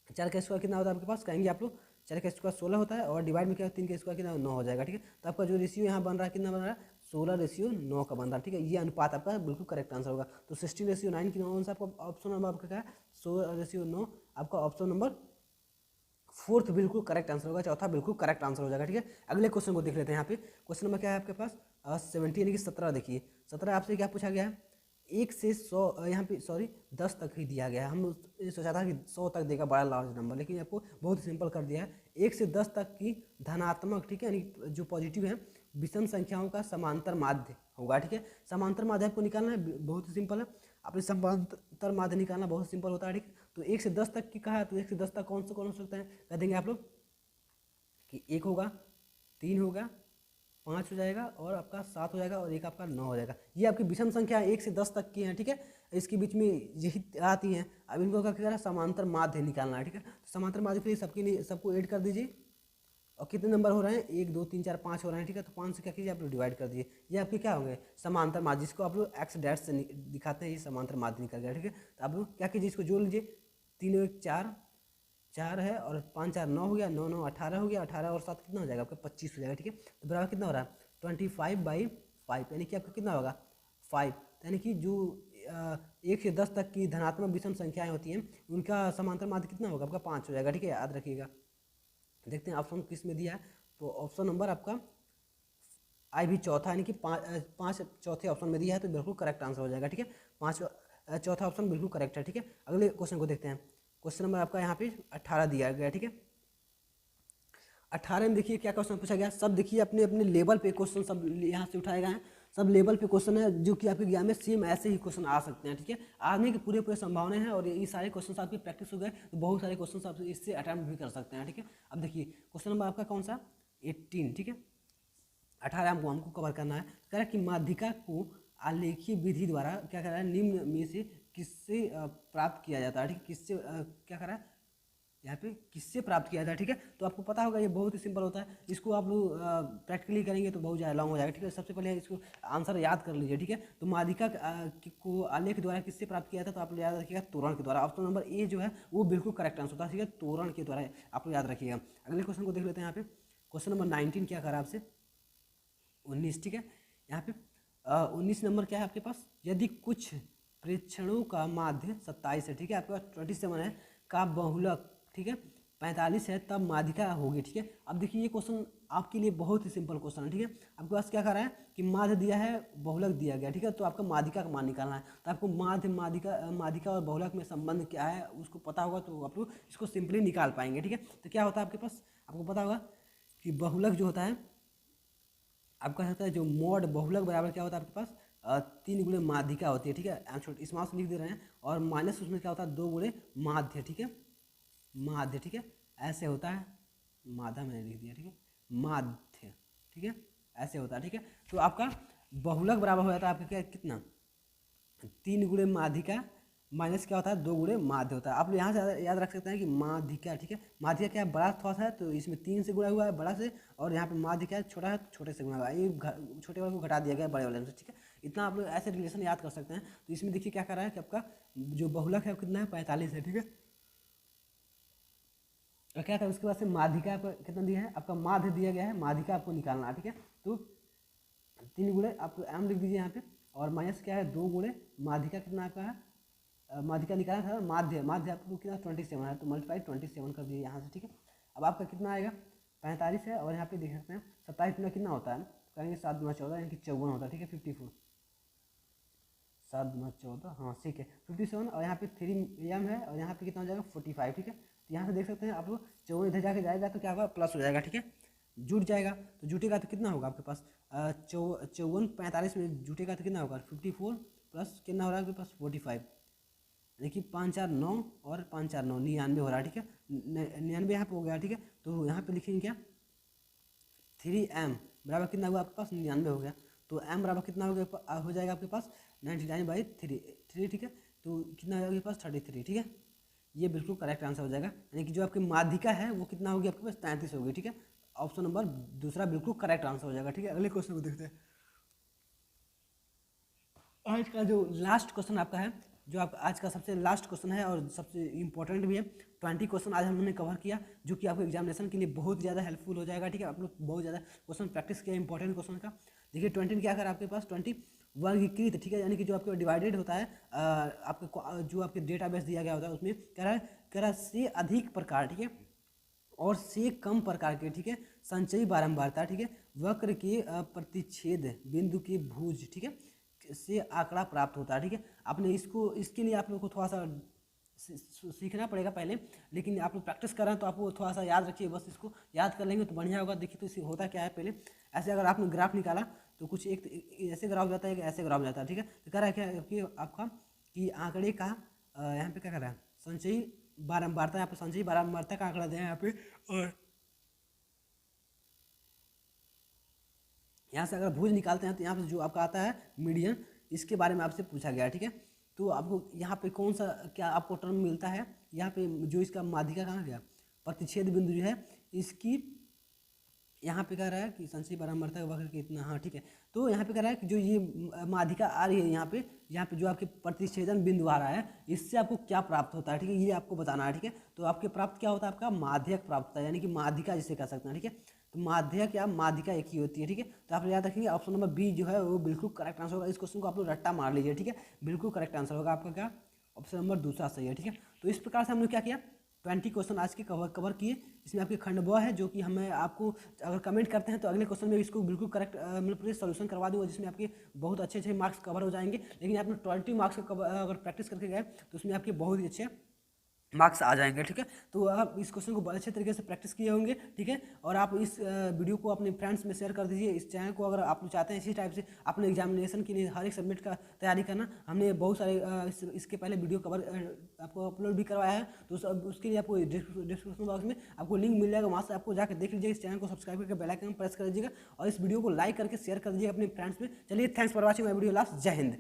4 का स्क्वायर कितना होता है आपके पास, कहेंगे आप लोग 4 का स्क्वायर 16 होता है, और डिवाइड में क्या 3 का स्क्वायर कितना 9 हो जाएगा, ठीक है। तो आपका जो रेशियो यहाँ बन रहा है कितना बन रहा है, 16:9 का बन रहा है, ठीक है। ये अनुपात आपका बिल्कुल करेक्ट आंसर होगा। तो 16:9 की कौन सा आपका ऑप्शन नंबर आपका क्या है, 16:9 आपका ऑप्शन नंबर 4th बिल्कुल करेक्ट आंसर होगा, चौथा बिल्कुल करेक्ट आंसर हो जाएगा, ठीक है। अगले क्वेश्चन को देख लेते हैं। यहाँ पे क्वेश्चन नंबर क्या है आपके पास, 70 यानी कि 17। देखिए 17 आपसे क्या पूछा गया है, 1 से 100, यहाँ पे सॉरी 10 तक ही दिया गया है। हम सोचा था कि 100 तक देगा, बड़ा लार्ज नंबर, लेकिन आपको बहुत सिंपल कर दिया है। 1 से 10 तक की धनात्मक, ठीक है, यानी जो पॉजिटिव है, विषम संख्याओं का समांतर माध्य होगा, ठीक है। समांतर माध्य आपको निकालना है, बहुत ही सिंपल है। आपने समांतर माध्य निकालना बहुत सिंपल होता है, ठीक। तो 1 से 10 तक की कहा है, तो 1 से 10 तक कौन हो सकता है, कह देंगे आप लोग कि 1 होगा, 3 होगा, 5 हो जाएगा, और आपका 7 हो जाएगा, और एक आपका 9 हो जाएगा। ये आपकी विषम संख्या 1 से 10 तक की है, ठीक है। इसके बीच में यही आती हैं। अब इनको क्या कह रहा है, समांतर माध्य निकालना है, ठीक है। तो समांतर माध्य के लिए सबके लिए सबको ऐड कर दीजिए, और कितने नंबर हो रहे हैं, 1 2 3 4 5 हो रहे हैं, ठीक है। तो 5 से क्या कीजिए आप लोग डिवाइड कर दीजिए, ये आपके क्या होंगे, समांतर माध्य, जिसको आप लोग एक्स डैश से दिखाते हैं, ये समांतर माध्य निकल गया, ठीक है। तो आप लोग क्या कीजिए, इसको जोड़ लीजिए, 3 1 4 4 है, और 5 4 9 हो गया, 9 9 18 हो गया, 18 और 7 कितना हो जाएगा आपका 25 हो जाएगा, ठीक है। तो बराबर कितना हो रहा है, 25/5, यानी कि आपका कितना होगा 5। यानी कि जो 1 से 10 तक की धनात्मक विषम संख्याएं होती हैं, उनका समांतर माध्य कितना होगा आपका 5 हो जाएगा, ठीक है, याद रखिएगा। देखते हैं ऑप्शन किस में दिया है, तो ऑप्शन नंबर आपका आई भी चौथा, यानी कि 5 चौथे ऑप्शन में दिया है, तो बिल्कुल करेक्ट आंसर हो जाएगा, ठीक है। 5 चौथा ऑप्शन बिल्कुल करेक्ट है, ठीक है। अगले क्वेश्चन को देखते हैं। क्वेश्चन नंबर आपका यहाँ पे 18 दिया गया, ठीक है। 18 में देखिए क्या क्वेश्चन पूछा गया, सब देखिए अपने अपने लेवल पे क्वेश्चन सब यहाँ से उठाए गए हैं, सब लेवल पे क्वेश्चन है, जो कि आपके एग्जाम में सेम ऐसे ही क्वेश्चन आ सकते हैं, ठीक है। आने की पूरे संभावना है, और ये सारे क्वेश्चन आपकी प्रैक्टिस हो गए, तो बहुत सारे क्वेश्चन आप इससे अटैम्प्ट भी कर सकते हैं, ठीक है। अब देखिए क्वेश्चन नंबर आपका कौन सा, 18, ठीक है। 18 हमको कवर करना है। कह रहा है कि माध्यिका को आलेखीय विधि द्वारा क्या कर रहा है, निम्न में से किससे प्राप्त किया जाता है, ठीक है। किससे क्या कर रहा है यहाँ पे, किससे प्राप्त किया जाता है, ठीक है। तो आपको पता होगा ये बहुत ही सिंपल होता है, इसको आप लोग प्रैक्टिकली करेंगे तो बहुत ज़्यादा लॉन्ग हो जाएगा, ठीक है। सबसे पहले इसको आंसर याद कर लीजिए, ठीक है। तो माध्यिका को आलेख द्वारा किससे प्राप्त किया था, तो आप लोग याद रखिएगा तोरण के द्वारा। ऑप्शन नंबर ए जो है वो बिल्कुल करेक्ट आंसर होता है, ठीक है, तोरण के द्वारा, आप लोग याद रखिएगा। अगले क्वेश्चन को देख लेते हैं। यहाँ पे क्वेश्चन नंबर 19 क्या करा आपसे, 19, ठीक है। यहाँ पे 19 नंबर क्या है आपके पास, यदि कुछ प्रेक्षणों का माध्य 27 है, ठीक है, आपके पास 27 है, का बहुलक, ठीक है, 45 है, तब माध्यिका होगी, ठीक है। अब देखिए ये क्वेश्चन आपके लिए बहुत ही सिंपल क्वेश्चन है, ठीक है। आपके पास क्या कर रहा है कि माध्य दिया है, बहुलक दिया गया, ठीक है। तो आपका माध्यिका का मान निकालना है, तो आपको माध्यिका और बहुलक में संबंध क्या है उसको पता होगा, तो आप लोग इसको सिंपली निकाल पाएंगे, ठीक है। तो क्या होता है आपके पास, आपको पता होगा कि बहुलक जो होता है आपका होता है, जो मॉड बहुलक बराबर क्या होता है आपके पास 3 गुणे माध्यिका होती है, ठीक है। स्मॉल से लिख दे रहे हैं, और माइनस उसमें क्या होता है 2 गुणे माध्य, ठीक है, माध्य, ठीक है, ऐसे होता है, माधा मैंने लिख दिया, ठीक है, माध्य, ठीक है, ऐसे होता है, ठीक है। तो आपका बहुलक बराबर हो जाता है आपका क्या, कितना 3 गुणे माध्यिका माइनस क्या होता है 2 गुणे माध्य होता है। आप यहाँ से याद रख सकते हैं कि माध्यिका, ठीक है, माध्यिका क्या है, बड़ा थोड़ा सा है तो इसमें 3 से गुणा हुआ है बड़ा से, और यहाँ पे माध्य क्या है, छोटा है तो छोटे से गुणा हुआ है, ये छोटे वाले को घटा दिया गया है बड़े वाले से, ठीक है। इतना आप लोग ऐसे रिलेशन याद कर सकते हैं। तो इसमें देखिए क्या कर रहा है कि आपका जो बहुलक है वो कितना है, 45 है, ठीक है। और क्या था उसके बाद से माध्यिका आपको कितना दिया है, आपका माध्य दिया गया है, माध्यिका आपको निकालना है, ठीक है। तो 3 गुणे आप एम लिख दीजिए यहाँ पे, और माइनस क्या है 2 गुणे माध्यिका कितना आपका है, माध्यिका निकालना था, माध्य माध्य आपको कितना 27 है, तो मल्टीप्लाई 27 कर दीजिए यहाँ से, ठीक है। अब आपका कितना आएगा 45 है, और यहाँ पे देख सकते हैं 27 गुना कितना होता है, कहेंगे 7 गुना 14 यानी कि 54 होता है, ठीक है। 54 7 गुना 14, हाँ ठीक है 57, और यहाँ पे 3m है, और यहाँ पे कितना हो जाएगा 45, ठीक है। तो यहाँ से देख सकते हैं आप लोग 54 इधर जाके जाएगा तो क्या होगा, प्लस हो जाएगा, ठीक है, जुट जाएगा। तो जुटेगा तो कितना होगा आपके पास 54 45 में जुटेगा तो कितना होगा 54 प्लस कितना हो रहा है आपके पास 45, देखिए 5 4 9 और 5 4 9 99 हो रहा है, ठीक है। 99 यहाँ पे हो गया, ठीक है। तो यहाँ पे लिखेंगे क्या 3m बराबर कितना हुआ आपके पास 99 हो गया। तो m बराबर कितना हो जाएगा आपके पास 99/3, ठीक है। तो कितना हो जाएगा आपके पास 33, ठीक है। ये बिल्कुल करेक्ट आंसर हो जाएगा, यानी कि जो आपकी माध्यिका है वो कितना होगी आपके पास 33 होगी, ठीक है। ऑप्शन नंबर दूसरा बिल्कुल करेक्ट आंसर हो जाएगा, ठीक है। अगले क्वेश्चन को देखते हैं। आज का जो लास्ट क्वेश्चन आपका है, जो आप आज का सबसे लास्ट क्वेश्चन है और सबसे इंपॉर्टेंट भी है, 20 क्वेश्चन आज हमने कवर किया, जो कि आपको एग्जामिनेशन के लिए बहुत ज़्यादा हेल्पफुल हो जाएगा, ठीक है। आप लोग बहुत ज़्यादा क्वेश्चन प्रैक्टिस किया इंपॉर्टेंट क्वेश्चन का। देखिए 20 क्या कर आपके पास 20 वर्गीकृत, ठीक है, यानी कि जो आपके डिवाइडेड होता है, आपके जो आपके डेटाबेस दिया गया होता है उसमें कह रहा है से अधिक प्रकार, ठीक है, और से कम प्रकार के, ठीक है, संचयी बारंबारता, ठीक है, वक्र के प्रतिच्छेद बिंदु के भुज, ठीक है, से आंकड़ा प्राप्त होता है, ठीक है। आपने इसके लिए आप लोग को थोड़ा सा सीखना पड़ेगा पहले, लेकिन आप लोग प्रैक्टिस कर रहे हैं तो आपको थोड़ा सा याद रखिए, बस इसको याद कर लेंगे तो बढ़िया होगा। देखिए तो इसे होता क्या है, पहले ऐसे अगर आपने ग्राफ निकाला तो कुछ एक ऐसे ग्राफ जाता है, ऐसे ग्राफ जाता है, ठीक है। तो कह रहा है क्या कि आपका कि आंकड़े का यहाँ पे क्या कर रहा है संचयी बारंबारता, यहाँ पे संचयी बारंबारता का आंकड़ा दिया है यहाँ पे, और यहाँ से अगर भुज निकालते हैं तो यहाँ पे जो आपका आता है मीडियन, इसके बारे में आपसे पूछा गया, ठीक है। तो आपको यहाँ पे कौन सा क्या आपको टर्म मिलता है, यहाँ पे जो इसका माध्यिका कहाँ गया, प्रतिच्छेद बिंदु जो है इसकी, यहाँ पे कह रहा है कि संचयी बारंबारता वक्र के इतना, हाँ ठीक है। तो यहाँ पे कह रहा है कि जो ये माध्यिका आ रही है यहाँ पे जो आपके प्रतिच्छेदन बिंदु आ रहा है, इससे आपको क्या प्राप्त होता है, ठीक है, ये आपको बताना है, ठीक है। तो आपके प्राप्त क्या होता है, आपका माध्यक प्राप्त होता है, यानी कि माध्यिका जिसे कह सकते हैं, ठीक है। तो माध्यक या माध्यिका एक ही होती है, ठीक है। तो आप याद रखेंगे ऑप्शन नंबर बी जो है वो बिल्कुल करेक्ट आंसर होगा। इस क्वेश्चन को आप लोग रट्टा मार लीजिए, ठीक है, बिल्कुल करेक्ट आंसर होगा आपका क्या, ऑप्शन नंबर दूसरा सही है, ठीक है। तो इस प्रकार से हमने क्या किया 20 क्वेश्चन आज के कवर किए। इसमें आपके खंड ब है, जो कि हमें आपको अगर कमेंट करते हैं तो अगले क्वेश्चन में इसको बिल्कुल करेक्ट मतलब पूरे सोल्यूशन करवा दूंगा, जिसमें आपके बहुत अच्छे मार्क्स कवर हो जाएंगे। लेकिन आपने 20 मार्क्स का अगर प्रैक्टिस करके गए तो उसमें आपके बहुत ही अच्छे मार्क्स आ जाएंगे, ठीक है। तो आप इस क्वेश्चन को अच्छे तरीके से प्रैक्टिस किए होंगे, ठीक है। और आप इस वीडियो को अपने फ्रेंड्स में शेयर कर दीजिए। इस चैनल को अगर आप चाहते हैं इसी टाइप से अपने एग्जामिनेशन के लिए हर एक सबमिट का तैयारी करना, हमने बहुत सारे इसके पहले वीडियो कवर आपको अपलोड भी करवाया है, तो उसके लिए आपको डिस्क्रिप्शन बॉक्स में आपको लिंक मिल जाएगा, वहाँ से आपको जाकर देख लीजिए। इस चैनल को सब्सक्राइब करके बेल आइकन प्रेस कर दीजिएगा, और इस वीडियो को लाइक करके शेयर कर दीजिएगा अपने फ्रेंड्स में। चलिए, thanks for watching my video last. जय हिंद।